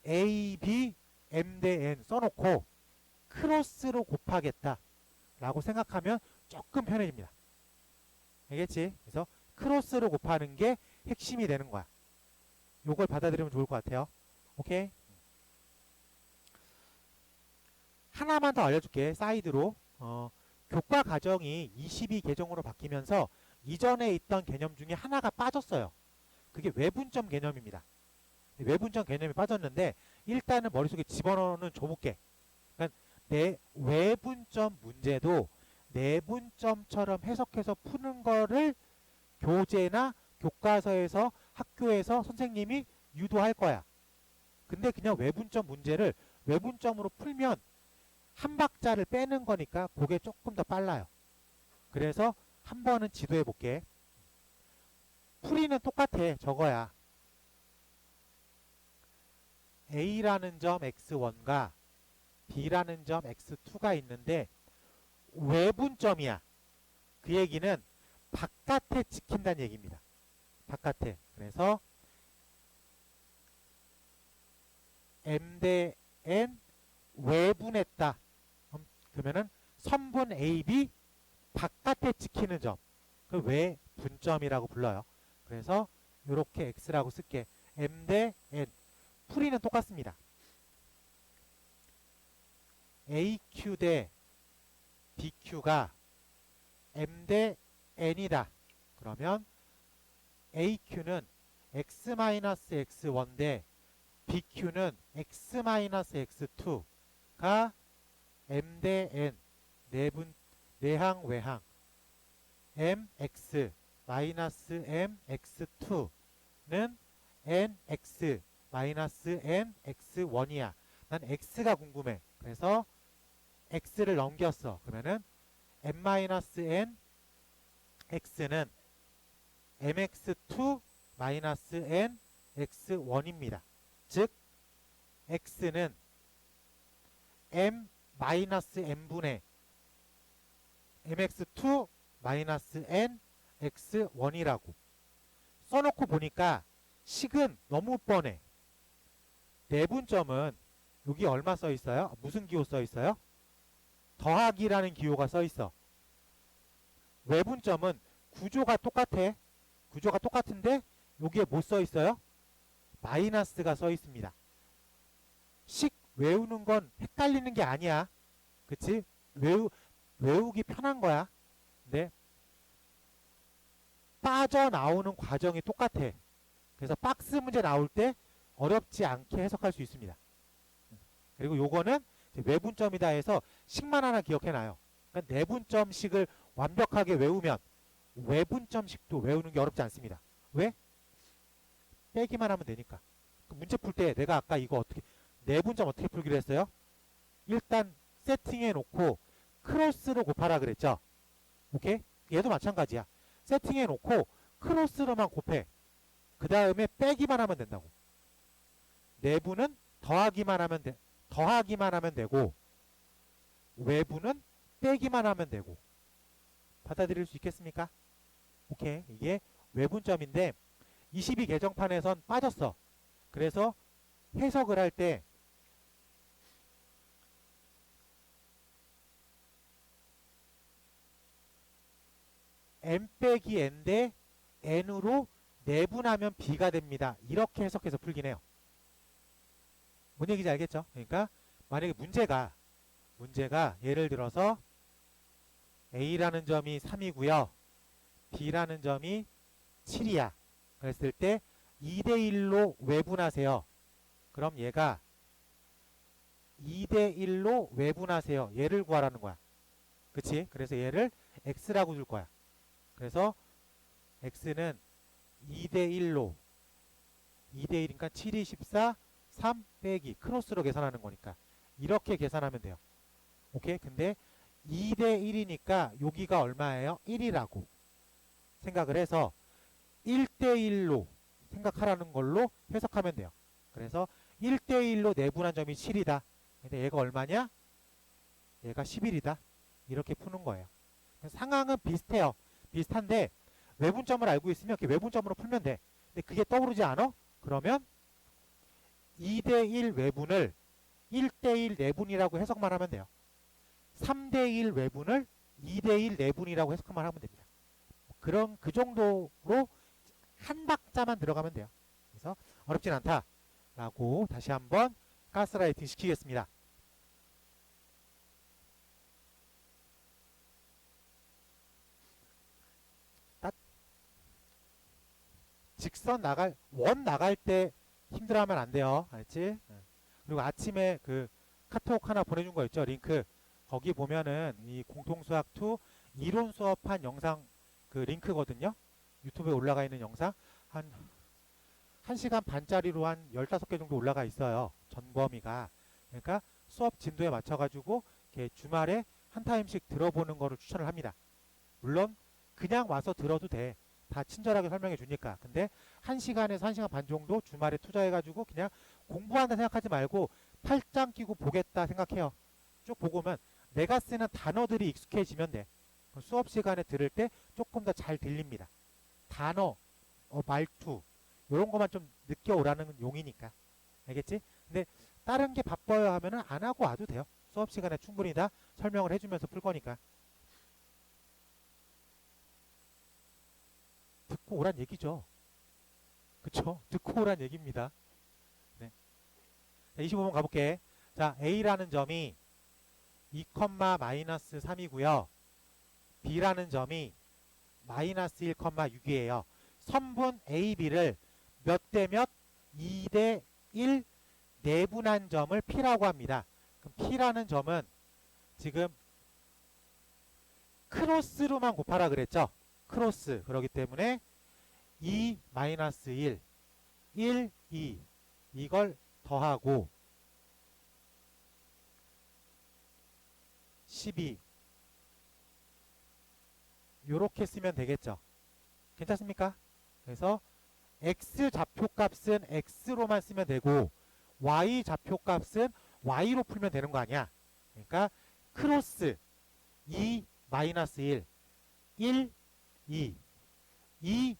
a, b, m 대 n 써놓고 크로스로 곱하겠다 라고 생각하면 조금 편해집니다. 알겠지? 그래서 크로스로 곱하는 게 핵심이 되는 거야. 요걸 받아들이면 좋을 것 같아요. 오케이? 하나만 더 알려줄게. 사이드로. 교과 과정이 22개정으로 바뀌면서 이전에 있던 개념 중에 하나가 빠졌어요. 그게 외분점 개념입니다. 외분점 개념이 빠졌는데 일단은 머릿속에 집어넣는 줘볼게. 그러니까 내 외분점 문제도 내분점처럼 해석해서 푸는 거를 교재나 교과서에서 학교에서 선생님이 유도할 거야. 근데 그냥 외분점 문제를 외분점으로 풀면 한 박자를 빼는 거니까 그게 조금 더 빨라요. 그래서 한 번은 지도해 볼게. 풀이는 똑같아. 저거야. A라는 점 x1과 B라는 점 x2가 있는데 외분점이야. 그 얘기는 바깥에 지킨다는 얘기입니다. 바깥에. 그래서 m 대 n 외분했다. 그러면은 선분 AB 바깥에 지키는 점. 그 외분점이라고 불러요. 그래서 이렇게 x라고 쓸게. m 대 n. 풀이는 똑같습니다. AQ 대 BQ가 m 대 n이다. 그러면 AQ는 x-x1 대 BQ는 x-x2가 m 대 n 내항 외항 mx mx2는 nx mx1이야. 난 x가 궁금해. 그래서 x를 넘겼어. 그러면은 m-n x는 mx2 n x1입니다. 즉 x는 m-n분의 mx2 n x1이라고 써놓고 보니까 식은 너무 뻔해. 내분점은 여기 얼마 써 있어요? 무슨 기호 써 있어요? 더하기라는 기호가 써 있어. 외분점은 구조가 똑같아. 구조가 똑같은데 여기에 뭐 써 있어요? 마이너스가 써 있습니다. 식 외우는 건 헷갈리는 게 아니야. 그치? 외우기 편한 거야. 근데 빠져나오는 과정이 똑같아. 그래서 박스 문제 나올 때 어렵지 않게 해석할 수 있습니다. 그리고 요거는 외분점이다 해서 식만 하나 기억해놔요. 그러니까 내분점식을 완벽하게 외우면 외분점식도 외우는 게 어렵지 않습니다. 왜? 빼기만 하면 되니까. 문제 풀 때 내가 아까 이거 어떻게 내분점 어떻게 풀기로 했어요? 일단 세팅해 놓고 크로스로 곱하라 그랬죠. 오케이? 얘도 마찬가지야. 세팅해 놓고 크로스로만 곱해. 그 다음에 빼기만 하면 된다고. 내부는 더하기만 하면 되고 외부는 빼기만 하면 되고. 받아들일 수 있겠습니까? 오케이. 이게 외분점인데 22개정판에선 빠졌어. 그래서 해석을 할 때 m 빼기 n 대 n으로 내분하면 b가 됩니다. 이렇게 해석해서 풀긴 해요. 뭔 얘기인지 알겠죠? 그러니까 만약에 문제가 예를 들어서 A라는 점이 3이고요. B라는 점이 7이야. 그랬을 때 2대1로 외분하세요. 그럼 얘가 2대1로 외분하세요. 얘를 구하라는 거야. 그치? 그래서 얘를 x라고 줄 거야. 그래서 x는 2대1로 2대1이니까 7이 14 3 빼기 크로스로 계산하는 거니까 이렇게 계산하면 돼요. 오케이? 근데 2대1이니까 여기가 얼마예요? 1이라고 생각을 해서 1대1로 생각하라는 걸로 해석하면 돼요. 그래서 1대1로 내분한 점이 7이다. 근데 얘가 얼마냐? 얘가 11이다. 이렇게 푸는 거예요. 상황은 비슷해요. 비슷한데 외분점을 알고 있으면 이렇게 외분점으로 풀면 돼. 근데 그게 떠오르지 않아? 그러면 2대1 외분을 1대1 내분이라고 해석만 하면 돼요. 3대1 외분을 2대1 내분이라고 해석만 하면 됩니다. 그런 그 정도로 한 박자만 들어가면 돼요. 그래서 어렵진 않다라고 다시 한번 가스라이팅 시키겠습니다. 직선 나갈 원 나갈 때 힘들어하면 안 돼요. 알지? 그리고 아침에 그 카톡 하나 보내준 거 있죠? 링크 거기 보면은 이 공통수학2 이론 수업한 영상 그 링크거든요. 유튜브에 올라가 있는 영상 한 1시간 반짜리로 한 15개 정도 올라가 있어요. 전범위가. 그러니까 수업 진도에 맞춰가지고 이렇게 주말에 한 타임씩 들어보는 거를 추천을 합니다. 물론 그냥 와서 들어도 돼. 다 친절하게 설명해 주니까. 근데 1시간에서 1시간 반 정도 주말에 투자해가지고 그냥 공부한다 생각하지 말고 팔짱 끼고 보겠다 생각해요. 쭉 보고 오면 내가 쓰는 단어들이 익숙해지면 돼. 수업 시간에 들을 때 조금 더 잘 들립니다. 단어, 말투 이런 것만 좀 느껴오라는 용이니까. 알겠지? 근데 다른 게 바빠요 하면은 안 하고 와도 돼요. 수업 시간에 충분히 다 설명을 해주면서 풀 거니까. 듣고 오란 얘기죠. 그쵸? 듣고 오란 얘기입니다. 네. 25번 가볼게. 자, A라는 점이 2,-3이고요. B라는 점이 마이너스 1,6이에요. 선분 A, B를 몇 대 몇? 2대 1 내분한 점을 P라고 합니다. 그럼 P라는 점은 지금 크로스로만 곱하라 그랬죠? 크로스. 그렇기 때문에 2 마이너스 1, 1, 2 이걸 더하고 12 요렇게 쓰면 되겠죠. 괜찮습니까? 그래서 x 좌표값은 x로만 쓰면 되고 y 좌표값은 y로 풀면 되는 거 아니야. 그러니까 크로스 2 마이너스 1 1 2 2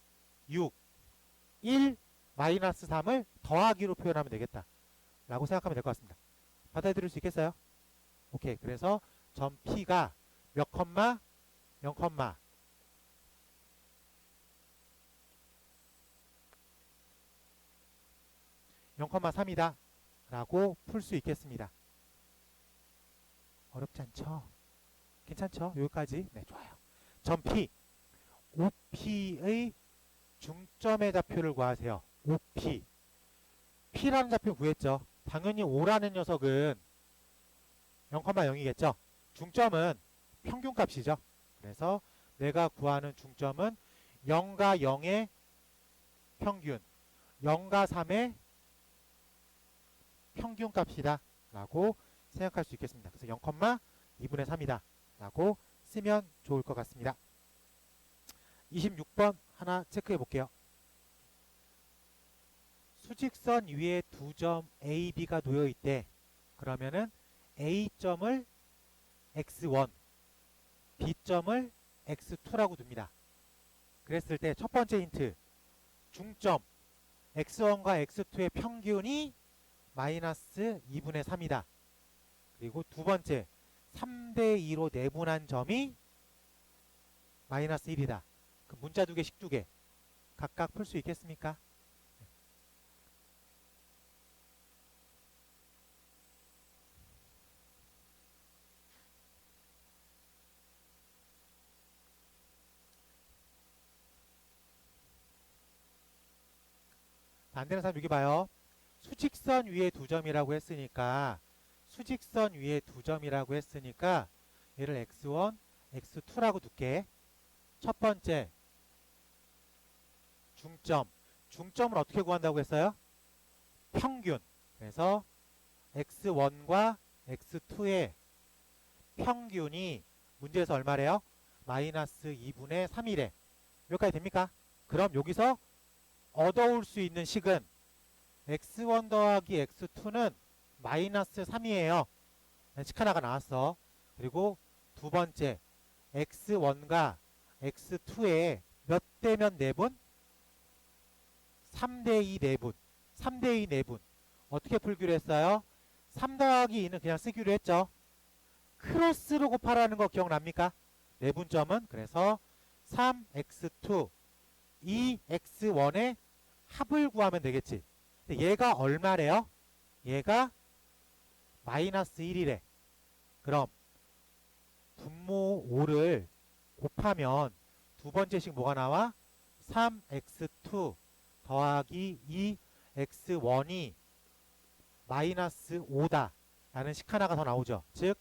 6 1 마이너스 3을 더하기로 표현하면 되겠다 라고 생각하면 될 것 같습니다. 받아들일 수 있겠어요? 오케이. 그래서 점 P가 몇 컴마? 0 컴마 0,3이다 라고 풀 수 있겠습니다. 어렵지 않죠? 괜찮죠? 여기까지. 네, 좋아요. 점 P OP의 중점의 좌표를 구하세요. OP P라는 좌표 구했죠. 당연히 O라는 녀석은 0,0이겠죠. 중점은 평균값이죠. 그래서 내가 구하는 중점은 0과 0의 평균 0과 3의 평균값이다 라고 생각할 수 있겠습니다. 그래서 0,2분의 3이다 라고 쓰면 좋을 것 같습니다. 26번 하나 체크해 볼게요. 수직선 위에 두 점 A, B가 놓여 있대. 그러면은 A점을 x1, B점을 x2라고 둡니다. 그랬을 때 첫 번째 힌트, 중점 x1과 x2의 평균이 마이너스 2분의 3이다. 그리고 두 번째 3대2로 내분한 점이 마이너스 1이다. 그 문자 두 개, 식 두 개 각각 풀 수 있겠습니까? 안 되는 사람 여기 봐요. 수직선 위에 두 점이라고 했으니까 수직선 위에 두 점이라고 했으니까 얘를 x1, x2라고 둘게. 첫 번째 중점. 중점을 어떻게 구한다고 했어요? 평균. 그래서 x1과 x2의 평균이 문제에서 얼마래요? 마이너스 2분의 3이래. 여기까지 됩니까? 그럼 여기서 얻어올 수 있는 식은 x1 더하기 x2는 마이너스 3이에요. 식 하나가 나왔어. 그리고 두 번째 x1과 x2의 몇 대면 내분? 3대2 내분. 3대2 내분. 어떻게 풀기로 했어요? 3 더하기 2는 그냥 쓰기로 했죠. 크로스로 곱하라는 거 기억납니까? 내분점은 그래서 3x2, 2x1의 합을 구하면 되겠지. 근데 얘가 얼마래요? 얘가 마이너스 1이래. 그럼 분모 5를 곱하면 두 번째식 뭐가 나와? 3x2 더하기 2x1이 마이너스 5다 라는 식 하나가 더 나오죠. 즉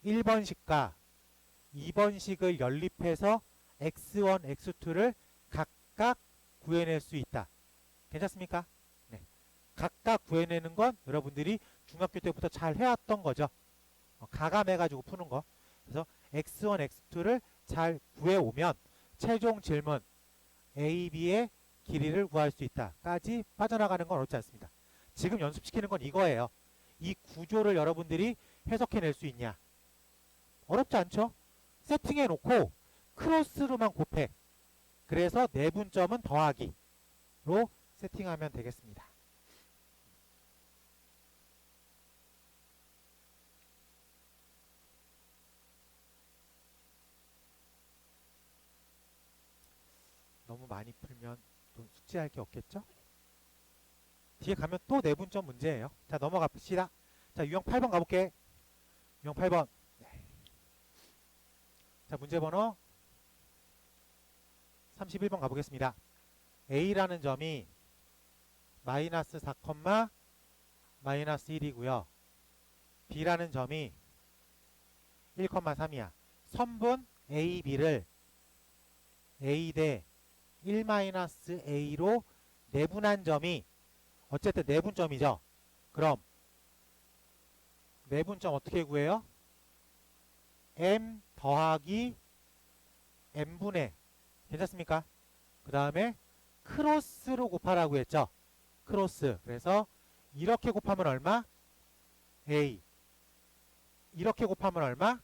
1번식과 2번식을 연립해서 x1, x2를 각각 구해낼 수 있다. 괜찮습니까? 네. 각각 구해내는 건 여러분들이 중학교 때부터 잘 해왔던 거죠. 가감해가지고 푸는 거. 그래서 x1, x2를 잘 구해오면 최종 질문 a, b의 길이를 구할 수 있다까지 빠져나가는 건 어렵지 않습니다. 지금 연습시키는 건 이거예요. 이 구조를 여러분들이 해석해낼 수 있냐. 어렵지 않죠? 세팅해놓고 크로스로만 곱해. 그래서 내분점은 더하기로 세팅하면 되겠습니다. 너무 많이 풀면 또 숙제할 게 없겠죠? 뒤에 가면 또 내분점 문제예요. 자, 넘어가 봅시다. 자, 유형 8번 가볼게. 유형 8번. 네. 자, 문제 번호 31번 가보겠습니다. A라는 점이 마이너스 4, 마이너스 1이고요. B라는 점이 1, 3이야. 선분 A, B를 A 대 1 마이너스 A로 내분한 점이 어쨌든 내분점이죠. 그럼 내분점 어떻게 구해요? M 더하기 M분의 괜찮습니까? 그 다음에 크로스로 곱하라고 했죠. 크로스. 그래서 이렇게 곱하면 얼마? A. 이렇게 곱하면 얼마?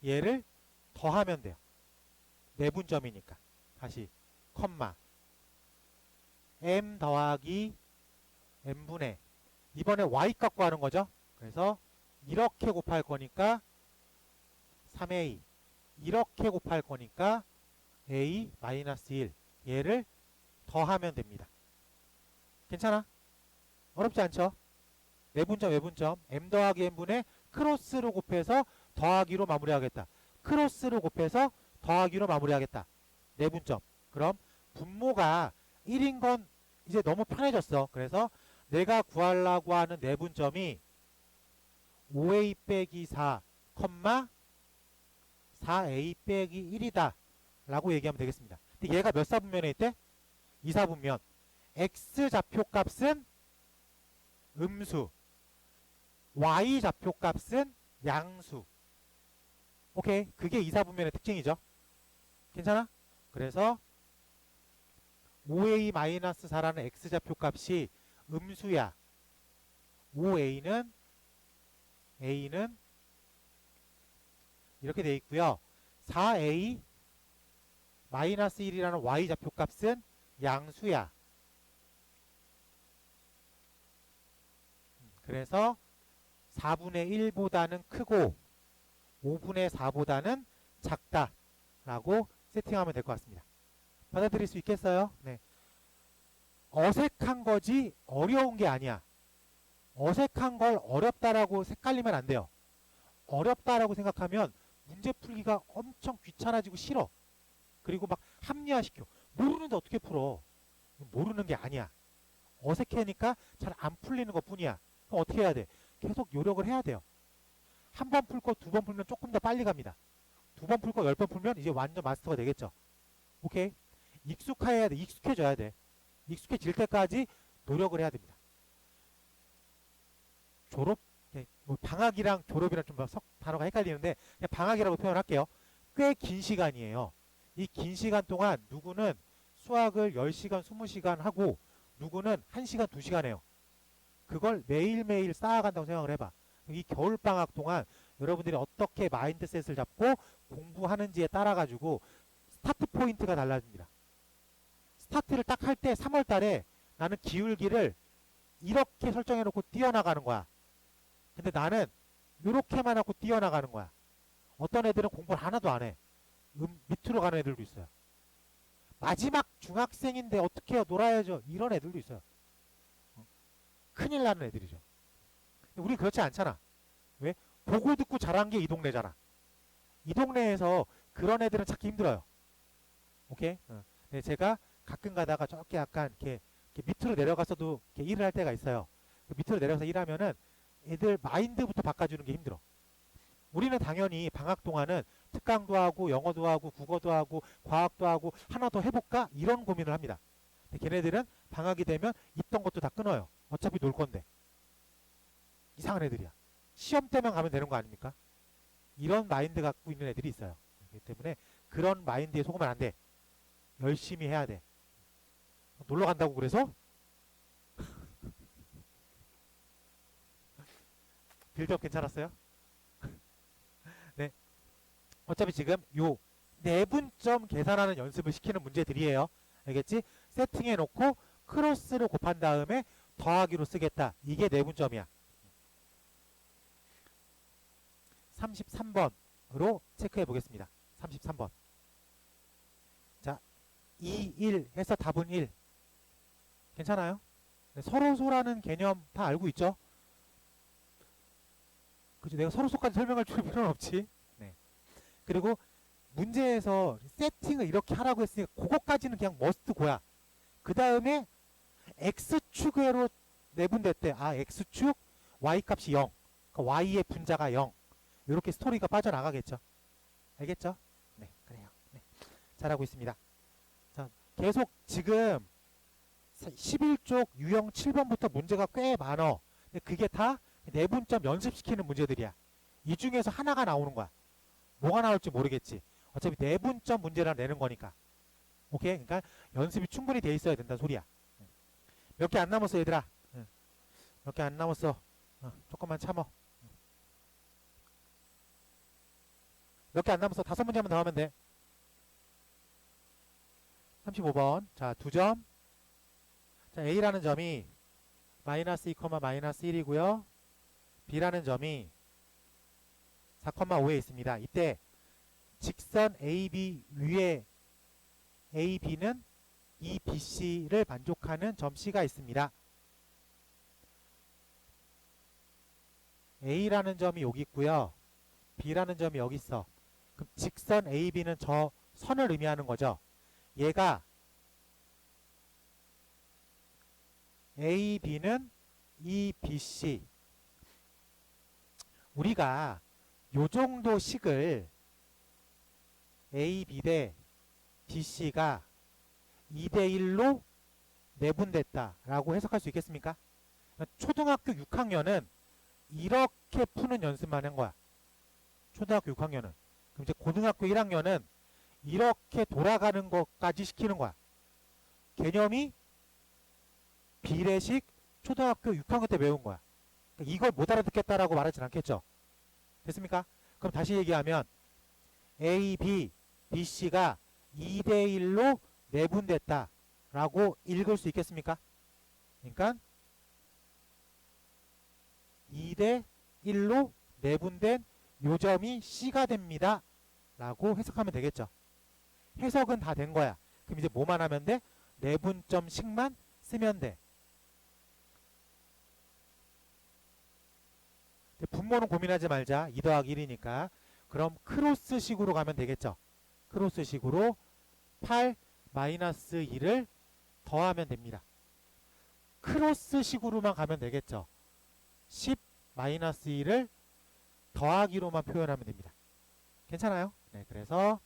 얘를 더하면 돼요. 내분점이니까. 다시 컴마 M 더하기 M분의 이번에 Y 갖고 하는 거죠. 그래서 이렇게 곱할 거니까 3A 이렇게 곱할 거니까 A 마이너스 1 얘를 더하면 됩니다. 괜찮아? 어렵지 않죠? 내분점 외분점 M 더하기 M분의 크로스로 곱해서 더하기로 마무리하겠다. 크로스로 곱해서 더하기로 마무리하겠다. 내분점. 그럼 분모가 1인 건 이제 너무 편해졌어. 그래서 내가 구하려고 하는 내분점이 5a 빼기 4, 4a 빼기 1이다 라고 얘기하면 되겠습니다. 근데 얘가 몇 사분면에 있대? 2사분면. x 좌표값은 음수, y 좌표값은 양수. 오케이, 그게 2사분면의 특징이죠. 괜찮아? 그래서 5a-4라는 x좌표값이 음수야. 5a는 a는 이렇게 되어 있고요. 4a-1이라는 y좌표값은 양수야. 그래서 4분의 1보다는 크고 5분의 4보다는 작다라고 세팅하면 될 것 같습니다. 받아들일 수 있겠어요? 네. 어색한 거지 어려운 게 아니야. 어색한 걸 어렵다라고 헷갈리면 안 돼요. 어렵다라고 생각하면 문제 풀기가 엄청 귀찮아지고 싫어. 그리고 막 합리화시켜. 모르는데 어떻게 풀어? 모르는 게 아니야. 어색하니까 잘 안 풀리는 것 뿐이야. 그럼 어떻게 해야 돼? 계속 노력을 해야 돼요. 한 번 풀 거 두 번 풀면 조금 더 빨리 갑니다. 2번 풀 거 10번 풀면 이제 완전 마스터가 되겠죠. 오케이? 익숙해야 돼. 익숙해져야 돼. 익숙해질 때까지 노력을 해야 됩니다. 졸업? 뭐 방학이랑 졸업이랑 좀 단어가 헷갈리는데 그냥 방학이라고 표현할게요. 꽤 긴 시간이에요. 이 긴 시간 동안 누구는 수학을 10시간, 20시간 하고 누구는 1시간, 2시간 해요. 그걸 매일매일 쌓아간다고 생각을 해봐. 이 겨울방학 동안 여러분들이 어떻게 마인드셋을 잡고 공부하는지에 따라가지고 스타트 포인트가 달라집니다. 스타트를 딱 할 때 3월 달에 나는 기울기를 이렇게 설정해놓고 뛰어나가는 거야. 근데 나는 이렇게만 하고 뛰어나가는 거야. 어떤 애들은 공부를 하나도 안 해. 밑으로 가는 애들도 있어요. 마지막 중학생인데 어떻게 해요? 놀아야죠. 이런 애들도 있어요. 큰일 나는 애들이죠. 우리 그렇지 않잖아. 왜? 보고 듣고 자란 게 이 동네잖아. 이 동네에서 그런 애들은 찾기 힘들어요. 오케이? 네, 제가 가끔 가다가 저렇게 약간 이렇게 밑으로 내려가서도 이렇게 일을 할 때가 있어요. 밑으로 내려가서 일하면은 애들 마인드부터 바꿔주는 게 힘들어. 우리는 당연히 방학 동안은 특강도 하고 영어도 하고 국어도 하고 과학도 하고 하나 더 해볼까? 이런 고민을 합니다. 근데 걔네들은 방학이 되면 있던 것도 다 끊어요. 어차피 놀 건데. 이상한 애들이야. 시험 때만 가면 되는 거 아닙니까? 이런 마인드 갖고 있는 애들이 있어요. 그렇기 때문에 그런 마인드에 속으면 안 돼. 열심히 해야 돼. 놀러 간다고 그래서? 빌드업 괜찮았어요? 네. 어차피 지금 요 내분점 계산하는 연습을 시키는 문제들이에요. 알겠지? 세팅해 놓고 크로스를 곱한 다음에 더하기로 쓰겠다. 이게 내분점이야. 33번으로 체크해 보겠습니다. 33번. 자, 2, 1 해서 답은 1. 괜찮아요? 네, 서로소라는 개념 다 알고 있죠? 그죠? 내가 서로소까지 설명할 필요는 없지. 네. 그리고 문제에서 세팅을 이렇게 하라고 했으니까 그거까지는 그냥 머스트 고야. 그 다음에 x축으로 내분됐대. 아, x축 y값이 0. 그러니까 y의 분자가 0. 이렇게 스토리가 빠져나가겠죠. 알겠죠? 네, 그래요. 네. 잘하고 있습니다. 자, 계속 지금 11쪽 유형 7번부터 문제가 꽤 많어. 근데 그게 다 내분점 연습시키는 문제들이야. 이 중에서 하나가 나오는 거야. 뭐가 나올지 모르겠지. 어차피 내분점 문제를 내는 거니까. 오케이? 그러니까 연습이 충분히 돼 있어야 된다는 소리야. 몇 개 안 남았어, 얘들아. 몇 개 안 남았어. 조금만 참어. 몇 개 안 남았어. 5문제만 더 하면 돼. 35번. 자, 2점. 자, A라는 점이 마이너스 2, 마이너스 1이고요. B라는 점이 4,5에 있습니다. 이때 직선 AB 위에 AB는 이 BC를 만족하는 점 C가 있습니다. A라는 점이 여기 있고요. B라는 점이 여기 있어. 그럼 직선 AB는 저 선을 의미하는 거죠. 얘가 AB는 이 BC. 우리가 요 정도 식을 AB 대 BC가 2대 1로 내분됐다라고 해석할 수 있겠습니까? 초등학교 6학년은 이렇게 푸는 연습만 한 거야. 초등학교 6학년은. 그럼 이제 고등학교 1학년은 이렇게 돌아가는 것까지 시키는 거야. 개념이 비례식 초등학교 6학년 때 배운 거야. 그러니까 이걸 못 알아듣겠다라고 말하진 않겠죠. 됐습니까? 그럼 다시 얘기하면 A, B, B, C가 2대 1로 내분됐다 라고 읽을 수 있겠습니까? 그러니까 2대 1로 내분된 요점이 C가 됩니다 라고 해석하면 되겠죠. 해석은 다 된 거야. 그럼 이제 뭐만 하면 돼? 내분점식만 쓰면 돼. 분모는 고민하지 말자. 2 더하기 1이니까. 그럼 크로스식으로 가면 되겠죠. 크로스식으로 8 마이너스 2를 더하면 됩니다. 크로스식으로만 가면 되겠죠. 10 마이너스 2를 더하기로만 표현하면 됩니다. 괜찮아요? 네, 그래서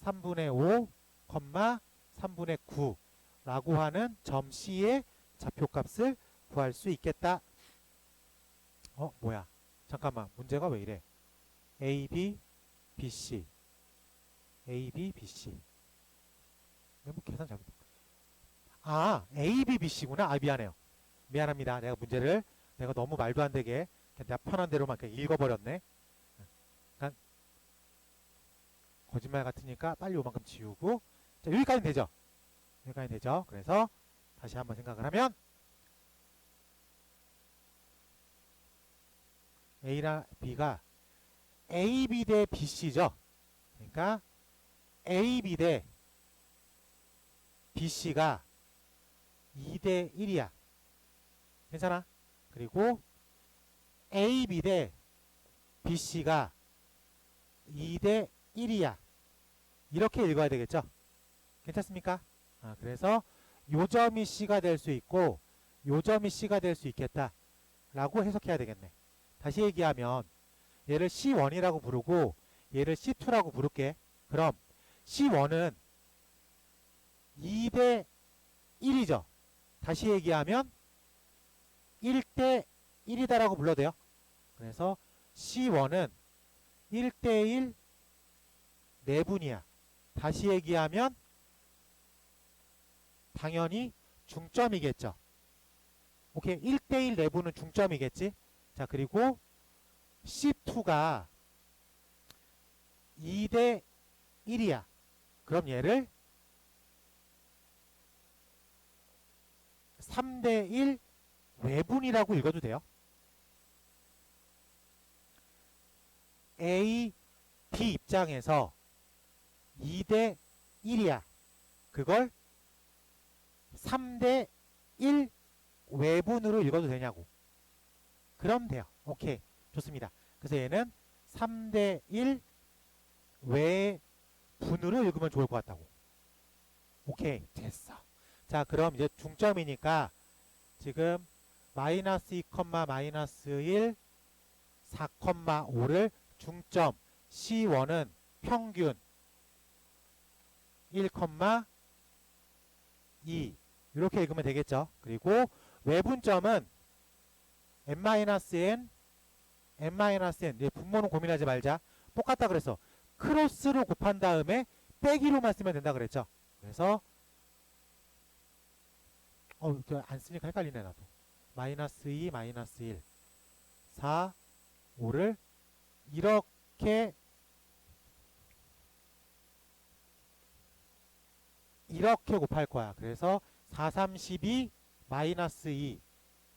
3분의 5, 3분의 9라고 하는 점 C의 좌표값을 구할 수 있겠다. 뭐야? 잠깐만, 문제가 왜 이래? A, B, B, C A, B, B, C 뭐 계산 잘못 A, B, B, C구나. 미안해요. 미안합니다. 내가 문제를 내가 너무 말도 안 되게 그냥 내가 편한 대로만 그냥 읽어버렸네. 그러니까 거짓말 같으니까 빨리 요만큼 지우고. 자, 여기까지는 되죠? 여기까지 되죠? 그래서 다시 한번 생각을 하면 A랑 B가 AB 대 BC죠. 그러니까 AB 대 BC가 2대 1이야. 괜찮아? 그리고 AB 대 BC가 2대 1이야. 이렇게 읽어야 되겠죠? 괜찮습니까? 그래서 요 점이 C가 될 수 있고 요 점이 C가 될 수 있겠다 라고 해석해야 되겠네. 다시 얘기하면 얘를 C1이라고 부르고 얘를 C2라고 부를게. 그럼 C1은 2대 1이죠. 다시 얘기하면 1대 1이다라고 불러도 돼요. 그래서 C1은 1대 1 내분이야. 다시 얘기하면 당연히 중점이겠죠. 오케이. 1대 1 내분은 중점이겠지. 자, 그리고 C2가 2대 1이야. 그럼 얘를 3대 1 외분이라고 읽어도 돼요. A, B 입장에서 2대 1이야. 그걸 3대 1 외분으로 읽어도 되냐고. 그럼 돼요. 오케이. 좋습니다. 그래서 얘는 3대 1 외분으로 읽으면 좋을 것 같다고. 오케이. 됐어. 자, 그럼 이제 중점이니까 지금 마이너스 2, 마이너스 1, 4,5를 중점 C1은 평균 1,2 이렇게 읽으면 되겠죠. 그리고 외분점은 n-n, n-n. 분모는 고민하지 말자. 똑같다 그랬어. 크로스로 곱한 다음에 빼기로만 쓰면 된다 그랬죠. 그래서 안 쓰니까 헷갈리네 나도. 마이너스 2, 마이너스 1, 4, 5를 이렇게 곱할 거야. 그래서 4, 3, 12, 마이너스 2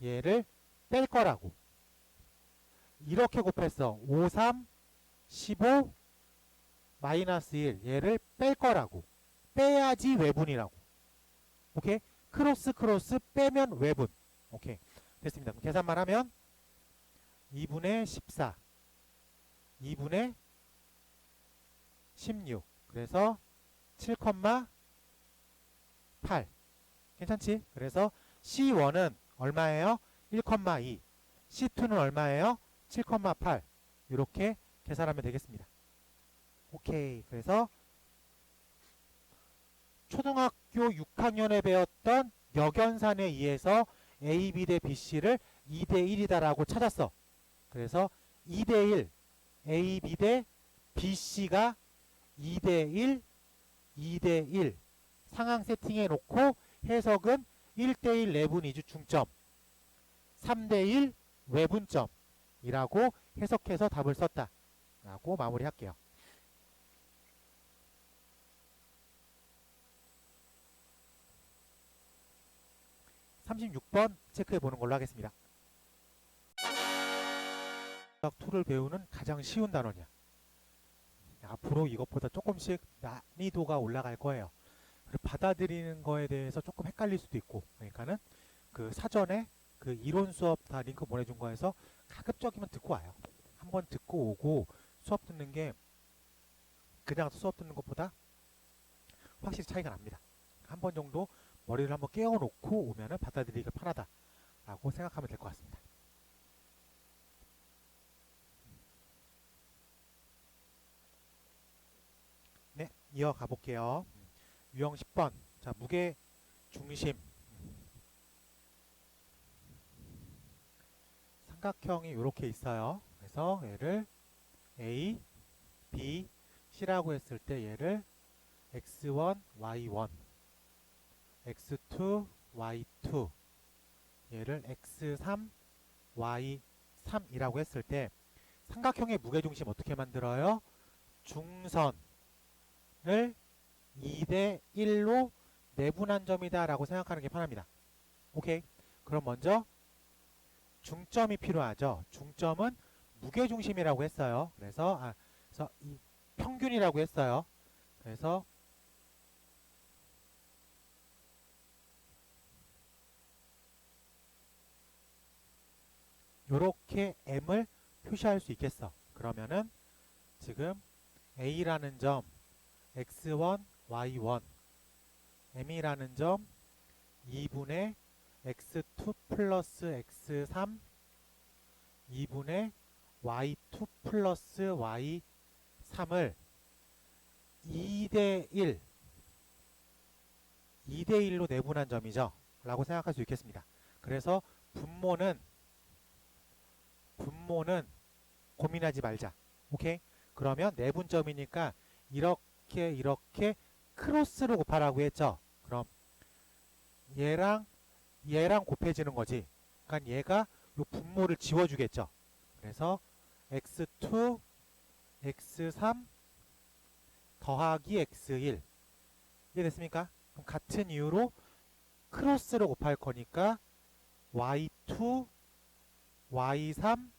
얘를 뺄 거라고. 이렇게 곱했어. 5, 3, 15, 마이너스 1 얘를 뺄 거라고. 빼야지 외분이라고. 오케이? 크로스 빼면 외분. 오케이. 됐습니다. 그럼 계산만 하면 2분의 14, 2분의 16. 그래서 7,8. 괜찮지? 그래서 C1은 얼마예요? 1,2. C2는 얼마예요? 7,8. 이렇게 계산하면 되겠습니다. 오케이. 그래서 초등학교 6학년에 배웠던 역연산에 의해서 A, B 대 B, C를 2대 1이다라고 찾았어. 그래서 2대 1, A, B 대 B, C가 2대 1, 2대 1 상황 세팅해 놓고 해석은 1대 1 내분 이주 중점, 3대 1 외분점이라고 해석해서 답을 썼다. 라고 마무리할게요. 36번 체크해 보는 걸로 하겠습니다. 툴을 배우는 가장 쉬운 단원이야. 앞으로 이것보다 조금씩 난이도가 올라갈 거예요. 받아들이는 거에 대해서 조금 헷갈릴 수도 있고, 그러니까는 그 사전에 그 이론 수업 다 링크 보내준 거에서 가급적이면 듣고 와요. 한번 듣고 오고 수업 듣는 게 그냥 수업 듣는 것보다 확실히 차이가 납니다. 한 번 정도 머리를 한번 깨워놓고 오면은 받아들이기가 편하다라고 생각하면 될 것 같습니다. 이어가 볼게요. 유형 10번. 자, 무게 중심. 삼각형이 이렇게 있어요. 그래서 얘를 A, B, C라고 했을 때 얘를 x1, y1, x2, y2, 얘를 x3, y3이라고 했을 때 삼각형의 무게중심 어떻게 만들어요? 중선을 2대 1로 내분한 점이다 라고 생각하는 게 편합니다. 오케이? 그럼 먼저 중점이 필요하죠. 중점은 무게중심이라고 했어요. 그래서 이 평균이라고 했어요. 그래서 요렇게 M을 표시할 수 있겠어. 그러면은 지금 A라는 점 x1, y1, M이라는 점 2분의 x2 플러스 x3 2분의 y2 플러스 y3을 2대1 2대1로 내분한 점이죠. 라고 생각할 수 있겠습니다. 그래서 분모는 고민하지 말자. 오케이? 그러면 내분점이니까 이렇게 크로스로 곱하라고 했죠. 그럼 얘랑 곱해지는 거지. 그러니까 얘가 요 분모를 지워주겠죠. 그래서 x2, x3 더하기 x1 이해됐습니까? 그럼 같은 이유로 크로스로 곱할 거니까 y2, y3,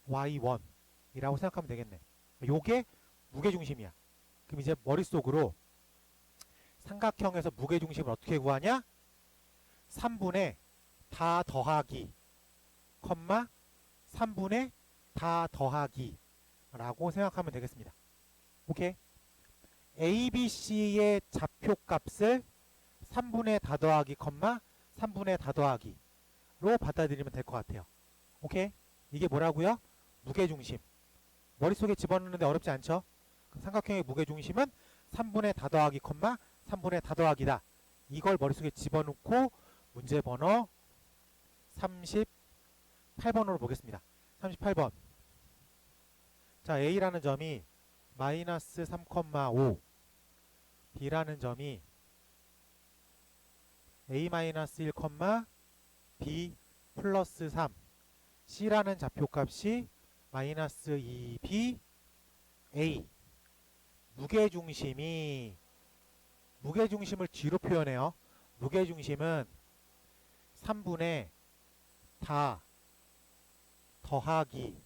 y1 이라고 생각하면 되겠네. 요게 무게중심이야. 그럼 이제 머릿속으로 삼각형에서 무게중심을 어떻게 구하냐? 3분의 다 더하기, 3분의 다 더하기 라고 생각하면 되겠습니다. 오케이? A, B, C의 좌표값을 3분의 다 더하기, 3분의 다 더하기로 받아들이면 될 것 같아요. 오케이? 이게 뭐라고요? 무게중심. 머릿속에 집어넣는데 어렵지 않죠? 그럼 삼각형의 무게중심은 3분의 다 더하기, 3분의 다 더하기다. 이걸 머릿속에 집어넣고 문제 번호 38번으로 보겠습니다. 38번. 자, A라는 점이 마이너스 3,5, B라는 점이 A-1, B 플러스 3, C라는 좌표값이 마이너스 2B, A. 무게중심을 G로 표현해요. 무게중심은 3분의 다 더하기,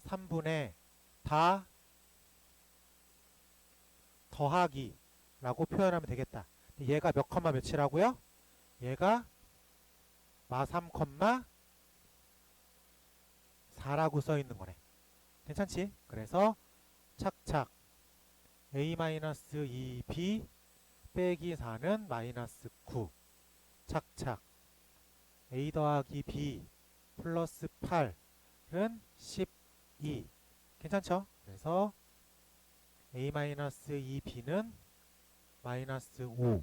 3분의 다 더하기 라고 표현하면 되겠다. 얘가 몇 컴마 몇이라고요? 얘가 마3, 4라고 써있는 거네. 괜찮지? 그래서 착착 A-2B 빼기 4는 마이너스 9. 착착 A 더하기 B 플러스 8은 12. 괜찮죠? 그래서 A-2B는 마이너스 5.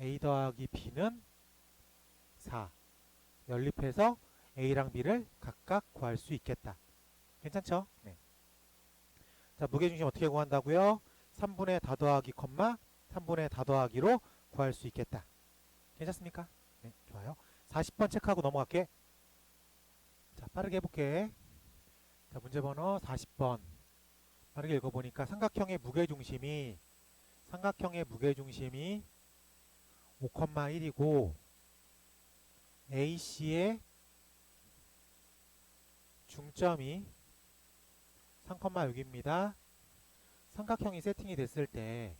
A 더하기 B는 4. 연립해서 A랑 B를 각각 구할 수 있겠다. 괜찮죠? 네. 자, 무게중심 어떻게 구한다고요? 3분의 다 더하기, 3분의 다 더하기로 구할 수 있겠다. 괜찮습니까? 네, 좋아요. 40번 체크하고 넘어갈게. 자, 빠르게 해볼게. 자, 문제 번호 40번. 빠르게 읽어보니까 삼각형의 무게중심이 5,1이고 AC의 중점이 3,6입니다. 삼각형이 세팅이 됐을 때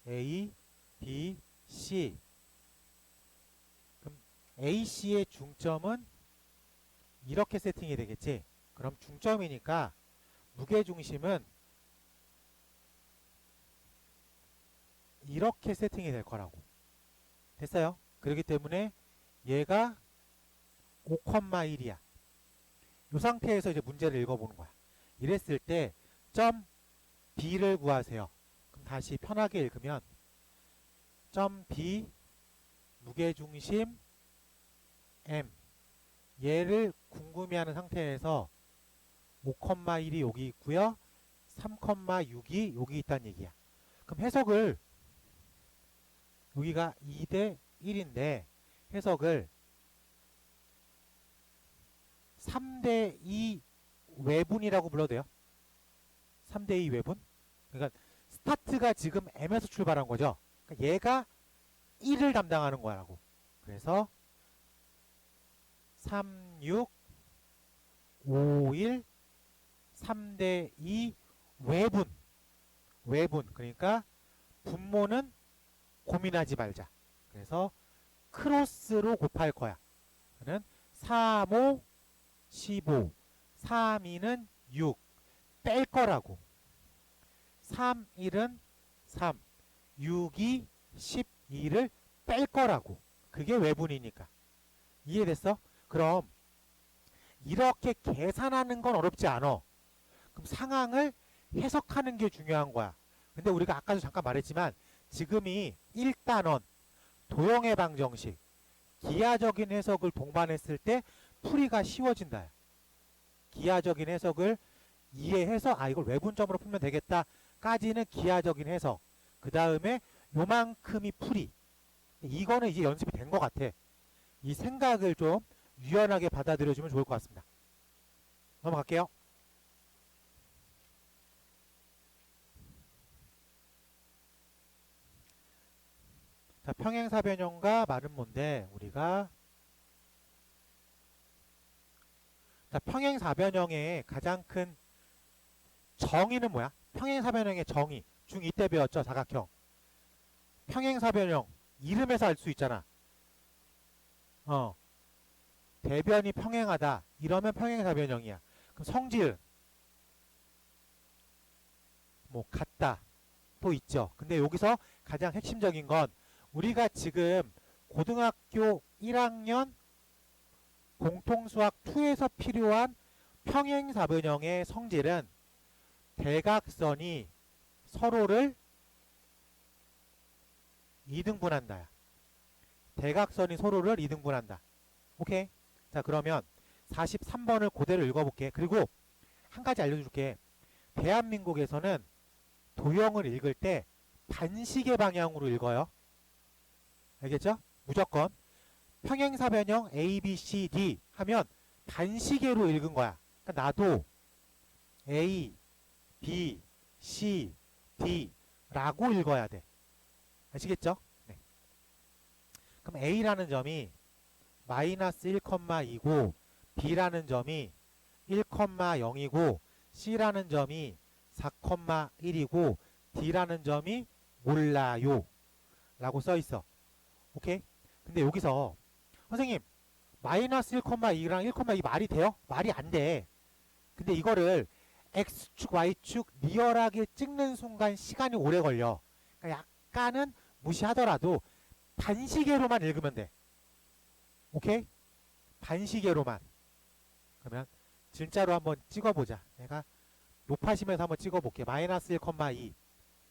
A, B, C. 그럼 AC의 중점은 이렇게 세팅이 되겠지. 그럼 중점이니까 무게중심은 이렇게 세팅이 될 거라고. 됐어요? 그렇기 때문에 얘가 5,1이야. 이 상태에서 이제 문제를 읽어보는 거야. 이랬을 때 점 B를 구하세요. 그럼 다시 편하게 읽으면 점 B 무게중심 M 얘를 궁금해하는 상태에서 5,1이 여기 있고요. 3,6이 여기 있다는 얘기야. 그럼 해석을 여기가 2대 1인데 해석을 3대 2 외분이라고 불러도 돼요. 3대 2 외분. 그러니까 스타트가 지금 M에서 출발한 거죠. 그러니까 얘가 1을 담당하는 거라고. 그래서 3, 6, 5, 1, 3대 2 외분. 외분. 그러니까 분모는 고민하지 말자. 그래서 크로스로 곱할 거야. 그는 3, 5, 15, 3, 2는 6 뺄 거라고. 3, 1은 3, 6, 2, 12를 뺄 거라고. 그게 외분이니까. 이해됐어? 그럼 이렇게 계산하는 건 어렵지 않아. 그럼 상황을 해석하는 게 중요한 거야. 근데 우리가 아까도 잠깐 말했지만 지금이 1단원 도형의 방정식 기하적인 해석을 동반했을 때 풀이가 쉬워진다. 기하적인 해석을 이해해서 이걸 외분점으로 풀면 되겠다 까지는 기하적인 해석. 그 다음에 요만큼이 풀이. 이거는 이제 연습이 된 것 같아. 이 생각을 좀 유연하게 받아들여주면 좋을 것 같습니다. 넘어갈게요. 자, 평행사변형과 마름모인데 우리가 자, 평행사변형의 가장 큰 정의는 뭐야? 평행사변형의 정의 중2 때 배웠죠? 사각형. 평행사변형 이름에서 알 수 있잖아. 대변이 평행하다 이러면 평행사변형이야. 그럼 성질 뭐 같다 또 있죠. 근데 여기서 가장 핵심적인 건 우리가 지금 고등학교 1학년 공통수학 2에서 필요한 평행사변형의 성질은 대각선이 서로를 이등분한다. 대각선이 서로를 이등분한다. 오케이? 자, 그러면 43번을 그대로 읽어볼게. 그리고 한 가지 알려줄게. 대한민국에서는 도형을 읽을 때 반시계 방향으로 읽어요. 알겠죠? 무조건 평행사변형 A, B, C, D 하면 반시계로 읽은 거야. 그러니까 나도 A, B, C, D 라고 읽어야 돼. 아시겠죠? 네. 그럼 A라는 점이 마이너스 1,2고 B라는 점이 1,0이고 C라는 점이 4,1이고 D라는 점이 몰라요 라고 써있어. 오케이? 근데 여기서 선생님 마이너스 1,2랑 1,2 말이 돼요? 말이 안 돼. 근데 이거를 X축, Y축 리얼하게 찍는 순간 시간이 오래 걸려. 그러니까 약간은 무시하더라도 반시계로만 읽으면 돼. 오케이? 반시계로만. 그러면 진짜로 한번 찍어보자. 내가 높아지면서 한번 찍어볼게. 마이너스 1,2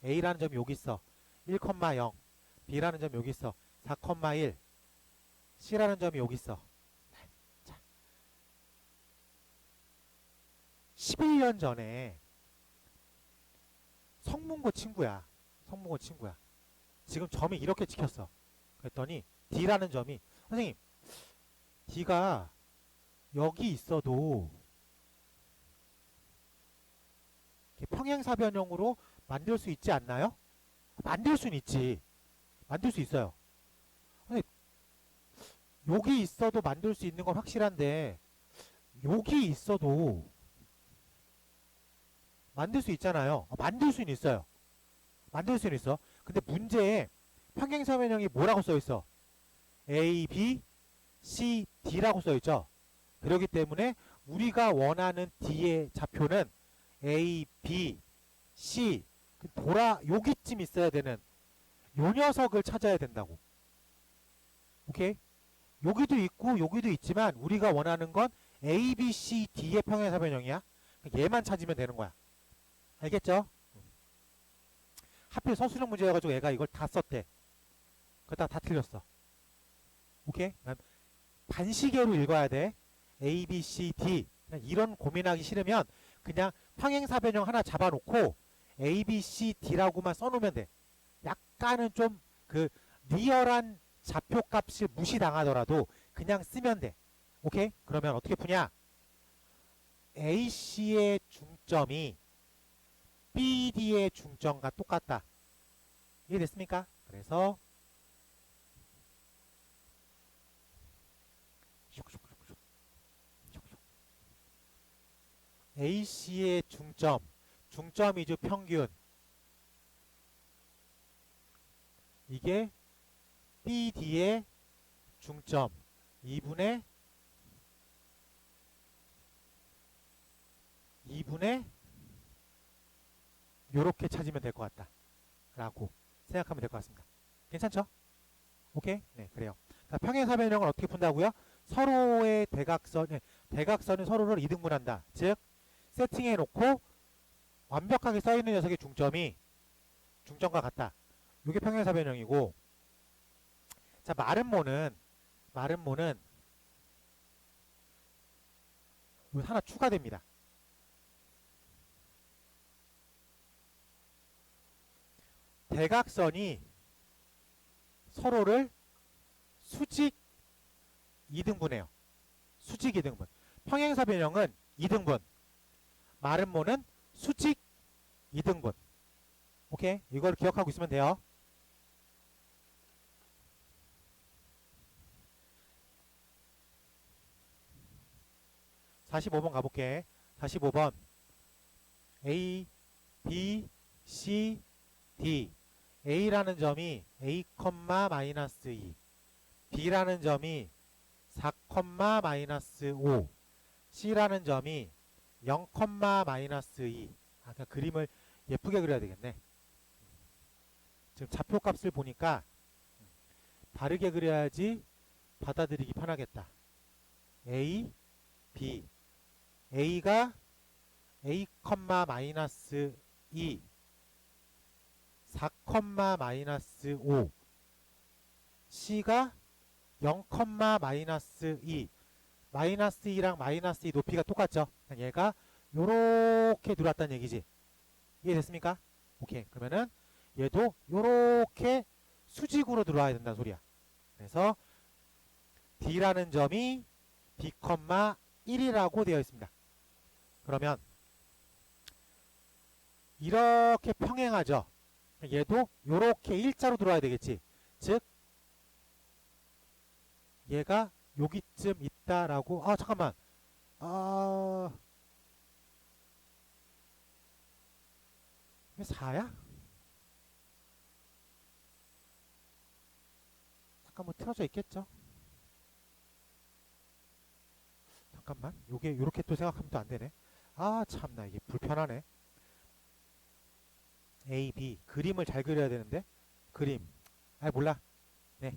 A라는 점이 여기 있어. 1,0 B라는 점이 여기 있어. 4,1 C라는 점이 여기 있어. 자, 11년 전에 성문고 친구야. 성문고 친구야. 지금 점이 이렇게 찍혔어. 그랬더니 D라는 점이 선생님 D가 여기 있어도 평행사변형으로 만들 수 있지 않나요? 만들 수는 있지. 만들 수 있어요. 근데 여기 있어도 만들 수 있는 건 확실한데 여기 있어도 만들 수 있잖아요. 만들 수는 있어요. 만들 수는 있어. 근데 문제에 평행사변형이 뭐라고 써있어? A, B, C, D라고 써있죠. 그렇기 때문에 우리가 원하는 D의 좌표는 A, B, C 여기쯤 있어야 되는 요 녀석을 찾아야 된다고. 오케이? 여기도 있고 여기도 있지만 우리가 원하는 건 A, B, C, D의 평행사변형이야. 얘만 찾으면 되는 거야. 알겠죠? 하필 서술형 문제여가지고 얘가 이걸 다 썼대. 그러다가 다 틀렸어. 오케이? 반시계로 읽어야 돼. A, B, C, D. 이런 고민하기 싫으면 그냥 평행사변형 하나 잡아놓고 A, B, C, D라고만 써놓으면 돼. 약간은 좀 그 리얼한 좌표값을 무시당하더라도 그냥 쓰면 돼. 오케이? 그러면 어떻게 푸냐? AC의 중점이 BD의 중점과 똑같다. 이해됐습니까? 그래서 AC의 중점이죠. 평균. 이게 BD의 중점 2분의 요렇게 찾으면 될 것 같다 라고 생각하면 될 것 같습니다. 괜찮죠? 오케이? 네, 그래요. 자, 평행사변형을 어떻게 푼다고요? 서로의 대각선은 서로를 이등분한다. 즉 세팅해 놓고 완벽하게 써있는 녀석의 중점이 중점과 같다. 이게 평행사변형이고, 자, 마름모는 하나 추가됩니다. 대각선이 서로를 수직 2등분해요. 수직 2등분. 평행사변형은 2등분. 마름모는 수직 2등분. 오케이? 이걸 기억하고 있으면 돼요. 45번 가볼게. 45번 A, B, C, D. A라는 점이 A,-2, B라는 점이 4,-5, C라는 점이 0,-2. 아까 그림을 예쁘게 그려야 되겠네. 지금 좌표값을 보니까 다르게 그려야지 받아들이기 편하겠다. A, B. A가 A,-2, 4,-5, C가 0,-2. 마이너스 2랑 마이너스 2 높이가 똑같죠? 얘가 요렇게 들어왔다는 얘기지. 이해됐습니까? 오케이. 그러면은 얘도 요렇게 수직으로 들어와야 된다는 소리야. 그래서 D라는 점이 B,1이라고 되어 있습니다. 그러면 이렇게 평행하죠. 얘도 요렇게 일자로 들어와야 되겠지. 즉 얘가 여기쯤 있다라고. 잠깐만. 이게 4야? 잠깐 뭐 틀어져 있겠죠. 잠깐만. 요게 요렇게 또 생각하면 또 안 되네. 참나 이게 불편하네. A, B 그림을 잘 그려야 되는데 그림. 몰라. 네.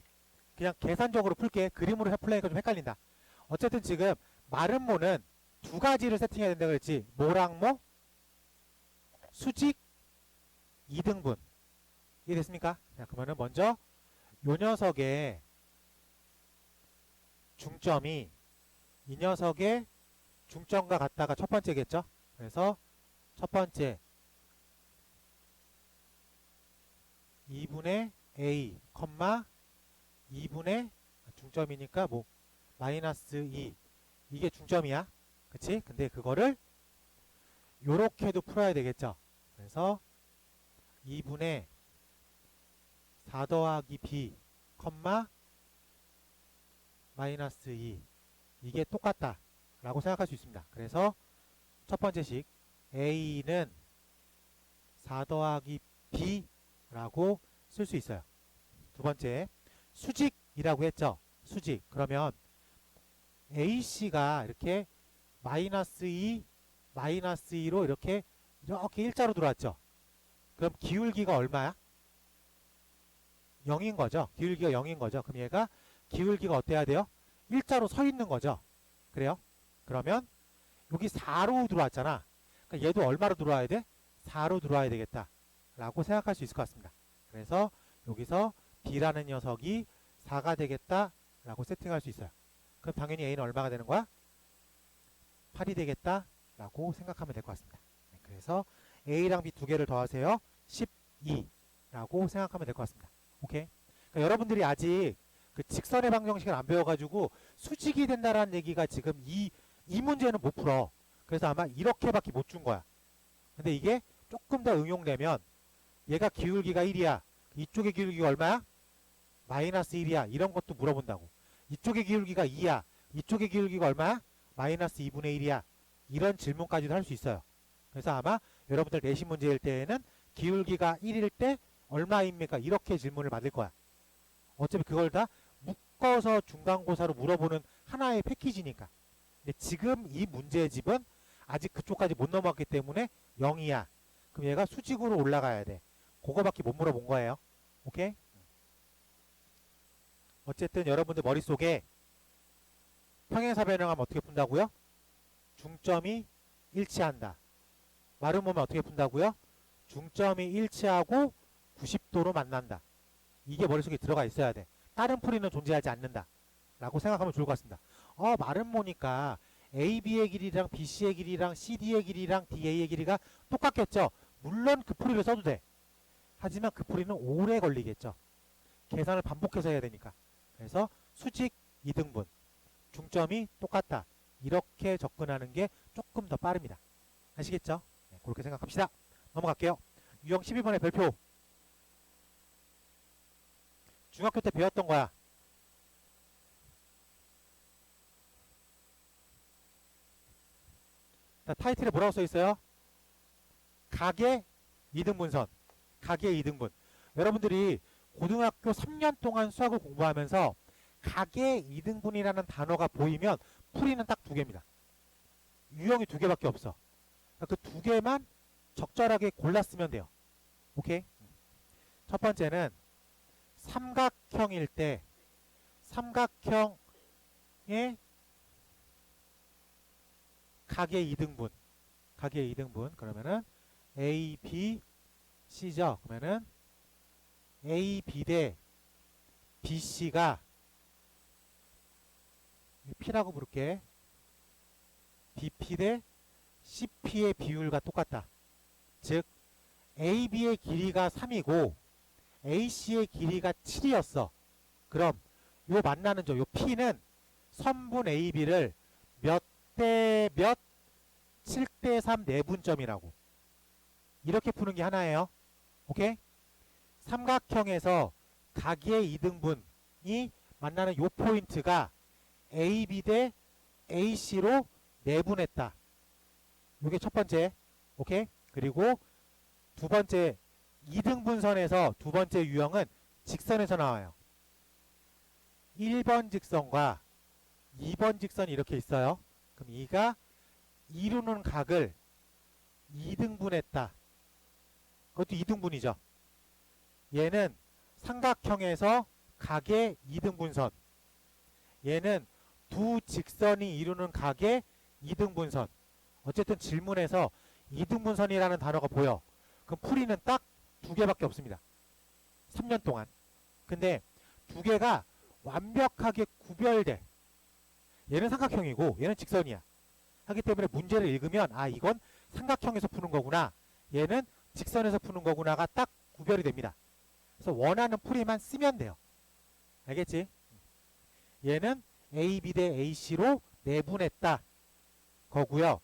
그냥 계산적으로 풀게. 그림으로 풀려니까 좀 헷갈린다. 어쨌든 지금 마름모는 두 가지를 세팅해야 된다고 그랬지. 뭐랑 뭐? 수직 2등분. 이해됐습니까? 자, 그러면은 먼저 요 녀석의 중점이 이 녀석의 중점과 같다가 첫 번째겠죠? 그래서 첫 번째 2분의 A, 2분의 중점이니까 뭐 마이너스 2. 이게 중점이야. 그치? 근데 그거를 요렇게도 풀어야 되겠죠? 그래서 2분의 4 더하기 B, 마이너스 2. 이게 똑같다 라고 생각할 수 있습니다. 그래서 첫 번째식 A는 4 더하기 B 라고 쓸 수 있어요. 두 번째 수직이라고 했죠. 수직. 그러면 AC가 이렇게 마이너스 2, 마이너스 2로 이렇게 일자로 들어왔죠. 그럼 기울기가 얼마야? 0인 거죠. 기울기가 0인 거죠. 그럼 얘가 기울기가 어때야 돼요? 일자로 서 있는 거죠. 그래요? 그러면 여기 4로 들어왔잖아. 그러니까 얘도 얼마로 들어와야 돼? 4로 들어와야 되겠다 라고 생각할 수 있을 것 같습니다. 그래서 여기서 B라는 녀석이 4가 되겠다 라고 세팅할 수 있어요. 그럼 당연히 A는 얼마가 되는 거야? 8이 되겠다 라고 생각하면 될 것 같습니다. 그래서 A랑 B 두 개를 더하세요. 12 라고 생각하면 될 것 같습니다. 오케이? 그러니까 여러분들이 아직 그 직선의 방정식을 안 배워가지고 수직이 된다라는 얘기가 지금 이 문제는 못 풀어. 그래서 아마 이렇게밖에 못 준 거야. 근데 이게 조금 더 응용되면 얘가 기울기가 1이야. 이쪽의 기울기가 얼마야? 마이너스 1이야. 이런 것도 물어본다고. 이쪽의 기울기가 2야. 이쪽의 기울기가 얼마야? 마이너스 2분의 1이야. 이런 질문까지도 할 수 있어요. 그래서 아마 여러분들 내신 문제일 때에는 기울기가 1일 때 얼마입니까? 이렇게 질문을 받을 거야. 어차피 그걸 다 묶어서 중간고사로 물어보는 하나의 패키지니까. 근데 지금 이 문제집은 아직 그쪽까지 못 넘어갔기 때문에 0이야. 그럼 얘가 수직으로 올라가야 돼. 그거밖에 못 물어본 거예요. 오케이? 어쨌든 여러분들 머릿속에 평행사 변형하면 어떻게 푼다고요? 중점이 일치한다. 말은 보면 어떻게 푼다고요? 중점이 일치하고 90도로 만난다. 이게 머릿속에 들어가 있어야 돼. 다른 풀이는 존재하지 않는다 라고 생각하면 좋을 것 같습니다. 말은 보니까 AB의 길이랑 BC의 길이랑 CD의 길이랑 DA의 길이가 똑같겠죠. 물론 그 풀이를 써도 돼. 하지만 그 풀이는 오래 걸리겠죠. 계산을 반복해서 해야 되니까. 그래서 수직 2등분, 중점이 똑같다. 이렇게 접근하는 게 조금 더 빠릅니다. 아시겠죠? 네, 그렇게 생각합시다. 넘어갈게요. 유형 12번의 별표. 중학교 때 배웠던 거야. 자, 타이틀에 뭐라고 써 있어요? 각의 2등분선. 각의 2등분. 여러분들이 고등학교 3년 동안 수학을 공부하면서 각의 2등분이라는 단어가 보이면 풀이는 딱 두 개입니다. 유형이 두 개밖에 없어. 그 두 개만 적절하게 골랐으면 돼요. 오케이? 첫 번째는 삼각형일 때 삼각형의 각의 2등분. 각의 2등분. 그러면은 A, B, C죠. 그러면은 A, B 대 BC가 P라고 부를게. BP 대 CP의 비율과 똑같다. 즉 AB의 길이가 3이고 AC의 길이가 7이었어. 그럼 요 만나는 요 P는 선분 AB를 몇 대 몇 7대 3 내분점이라고. 이렇게 푸는 게 하나예요. 오케이? 삼각형에서 각의 2등분이 만나는 요 포인트가 AB 대 AC로 내분했다. 요게 첫 번째. 오케이? 그리고 두 번째 2등분선에서 두 번째 유형은 직선에서 나와요. 1번 직선과 2번 직선이 이렇게 있어요. 그럼 이가 이루는 각을 2등분했다. 그것도 2등분이죠. 얘는 삼각형에서 각의 2등분선. 얘는 두 직선이 이루는 각의 2등분선. 어쨌든 질문에서 2등분선이라는 단어가 보여. 그럼 풀이는 딱 두 개밖에 없습니다. 3년 동안. 근데 두 개가 완벽하게 구별돼. 얘는 삼각형이고 얘는 직선이야. 하기 때문에 문제를 읽으면 이건 삼각형에서 푸는 거구나. 얘는 직선에서 푸는 거구나가 딱 구별이 됩니다. 그래서 원하는 풀이만 쓰면 돼요. 알겠지? 얘는 AB 대 AC로 내분했다. 거고요.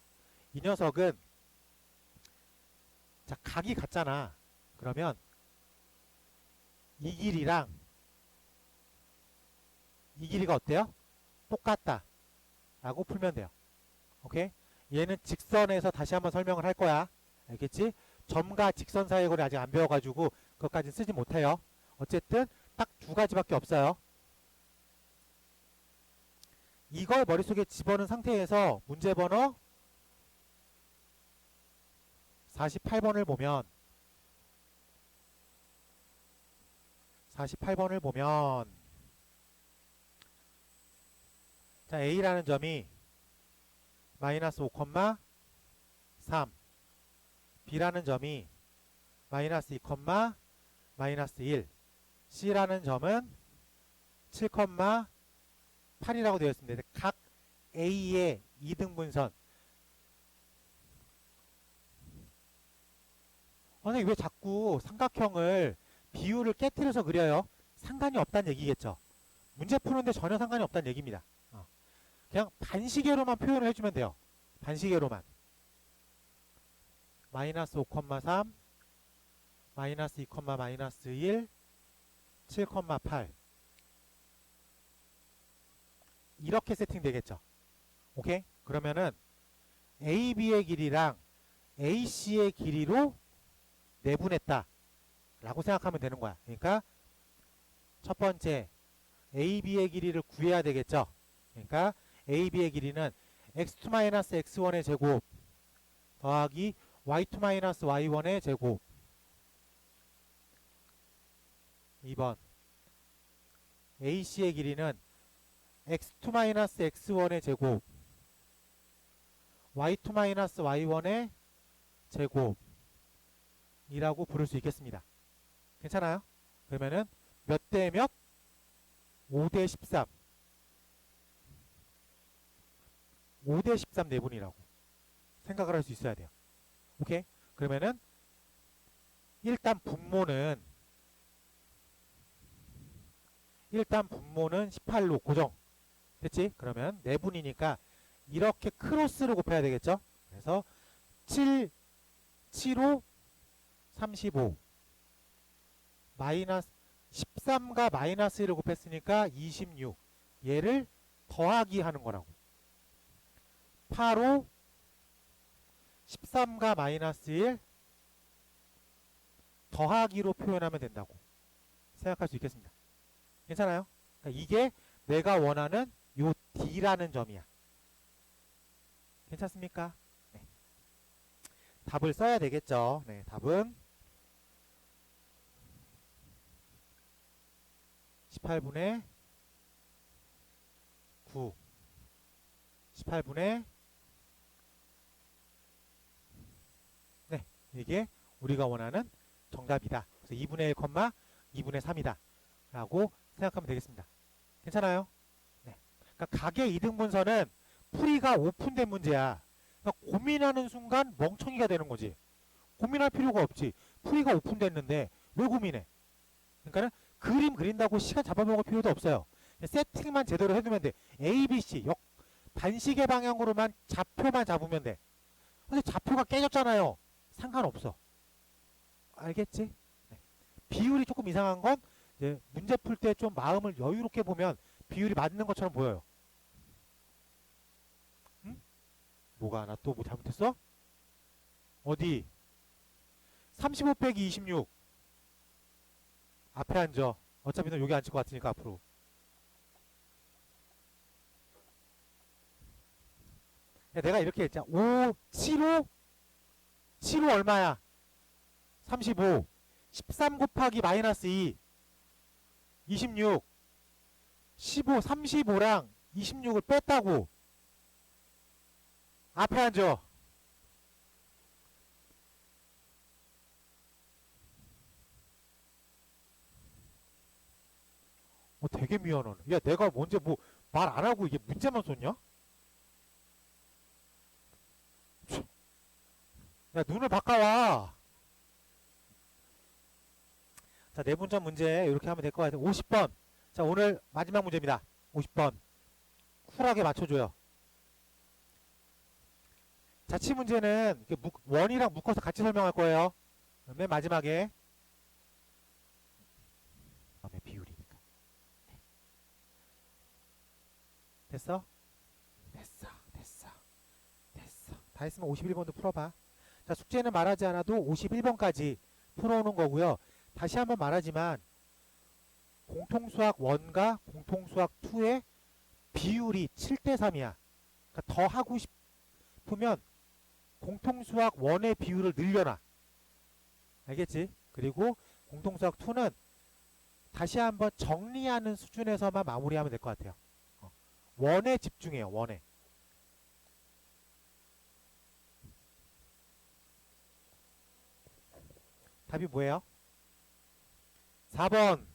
이 녀석은 자, 각이 같잖아. 그러면 이 길이랑 이 길이가 어때요? 똑같다. 라고 풀면 돼요. 오케이? 얘는 직선에서 다시 한번 설명을 할 거야. 알겠지? 점과 직선 사이의 거리 아직 안 배워가지고 그것까지 쓰지 못해요. 어쨌든 딱 두 가지밖에 없어요. 이걸 머릿속에 집어넣은 상태에서 문제 번호 48번을 보면 48번을 보면 자, A라는 점이 마이너스 5,3 B라는 점이 마이너스 2, 마이너스 1 C라는 점은 7,8이라고 되어 있습니다. 각 A의 이등분선. 선생님 왜 자꾸 삼각형을 비율을 깨트려서 그려요? 상관이 없다는 얘기겠죠. 문제 푸는데 전혀 상관이 없다는 얘기입니다. 그냥 반시계로만 표현을 해주면 돼요. 반시계로만. 마이너스 5,3 마이너스 2, 마이너스 1 7,8 이렇게 세팅되겠죠. 오케이? 그러면은 AB의 길이랑 AC의 길이로 내분했다 라고 생각하면 되는 거야. 그러니까 첫 번째 AB의 길이를 구해야 되겠죠. 그러니까 AB의 길이는 x2-x1의 제곱 더하기 y2-y1의 제곱. 2번 AC의 길이는 x2-x1의 제곱 y2-y1의 제곱 이라고 부를 수 있겠습니다. 괜찮아요? 그러면은 몇 대 몇? 5대 13 5대 13 내분이라고 생각을 할 수 있어야 돼요. 오케이? 그러면은 일단 분모는 18로 고정 됐지? 그러면 내분이니까 이렇게 크로스로 곱해야 되겠죠? 그래서 7호 35 마이너스 13과 마이너스 1을 곱했으니까 26 얘를 더하기 하는 거라고. 8호 13과 마이너스 1 더하기로 표현하면 된다고 생각할 수 있겠습니다. 괜찮아요? 그러니까 이게 내가 원하는 요 D라는 점이야. 괜찮습니까? 네. 답을 써야 되겠죠. 네, 답은 18분의 9 18분의 네, 이게 우리가 원하는 정답이다. 그래서 2분의 1, 2분의 3이다 라고 생각하면 되겠습니다. 괜찮아요? 네. 그러니까 각의 이등분선은 풀이가 오픈된 문제야. 그러니까 고민하는 순간 멍청이가 되는 거지. 고민할 필요가 없지. 풀이가 오픈됐는데 왜 고민해? 그러니까는 그림 그린다고 시간 잡아먹을 필요도 없어요. 세팅만 제대로 해두면 돼. A, B, C 반시계 방향으로만 좌표만 잡으면 돼. 근데 좌표가 깨졌잖아요. 상관없어. 알겠지? 네. 비율이 조금 이상한 건 이제 문제 풀 때 좀 마음을 여유롭게 보면 비율이 맞는 것처럼 보여요. 응? 뭐가 나 또 뭐 잘못했어? 어디? 35 빼기 26 앞에 앉아. 어차피 너 여기 앉을 것 같으니까 앞으로. 야, 내가 이렇게 했잖아. 5, 7호 얼마야? 35 13 곱하기 마이너스 2 26 15 35랑 26을 뺐다고. 앞에 앉아. 되게 미안하네. 야, 내가 먼저 뭐 말 안 하고 이게 문제만 썼냐? 야, 눈을 바꿔와. 자, 내분점 문제 이렇게 하면 될 것 같아요. 50번. 자, 오늘 마지막 문제입니다. 50번. 쿨하게 맞춰줘요. 자취 문제는 원이랑 묶어서 같이 설명할 거예요. 맨 마지막에. 다음에 비율이니까. 됐어? 됐어. 다 했으면 51번도 풀어봐. 자, 숙제는 말하지 않아도 51번까지 풀어오는 거고요. 다시 한번 말하지만 공통수학 1과 공통수학 2의 비율이 7대 3이야. 그러니까 더 하고 싶으면 공통수학 1의 비율을 늘려놔. 알겠지? 그리고 공통수학 2는 다시 한번 정리하는 수준에서만 마무리하면 될 것 같아요. 원에 집중해요. 원에. 답이 뭐예요? 4번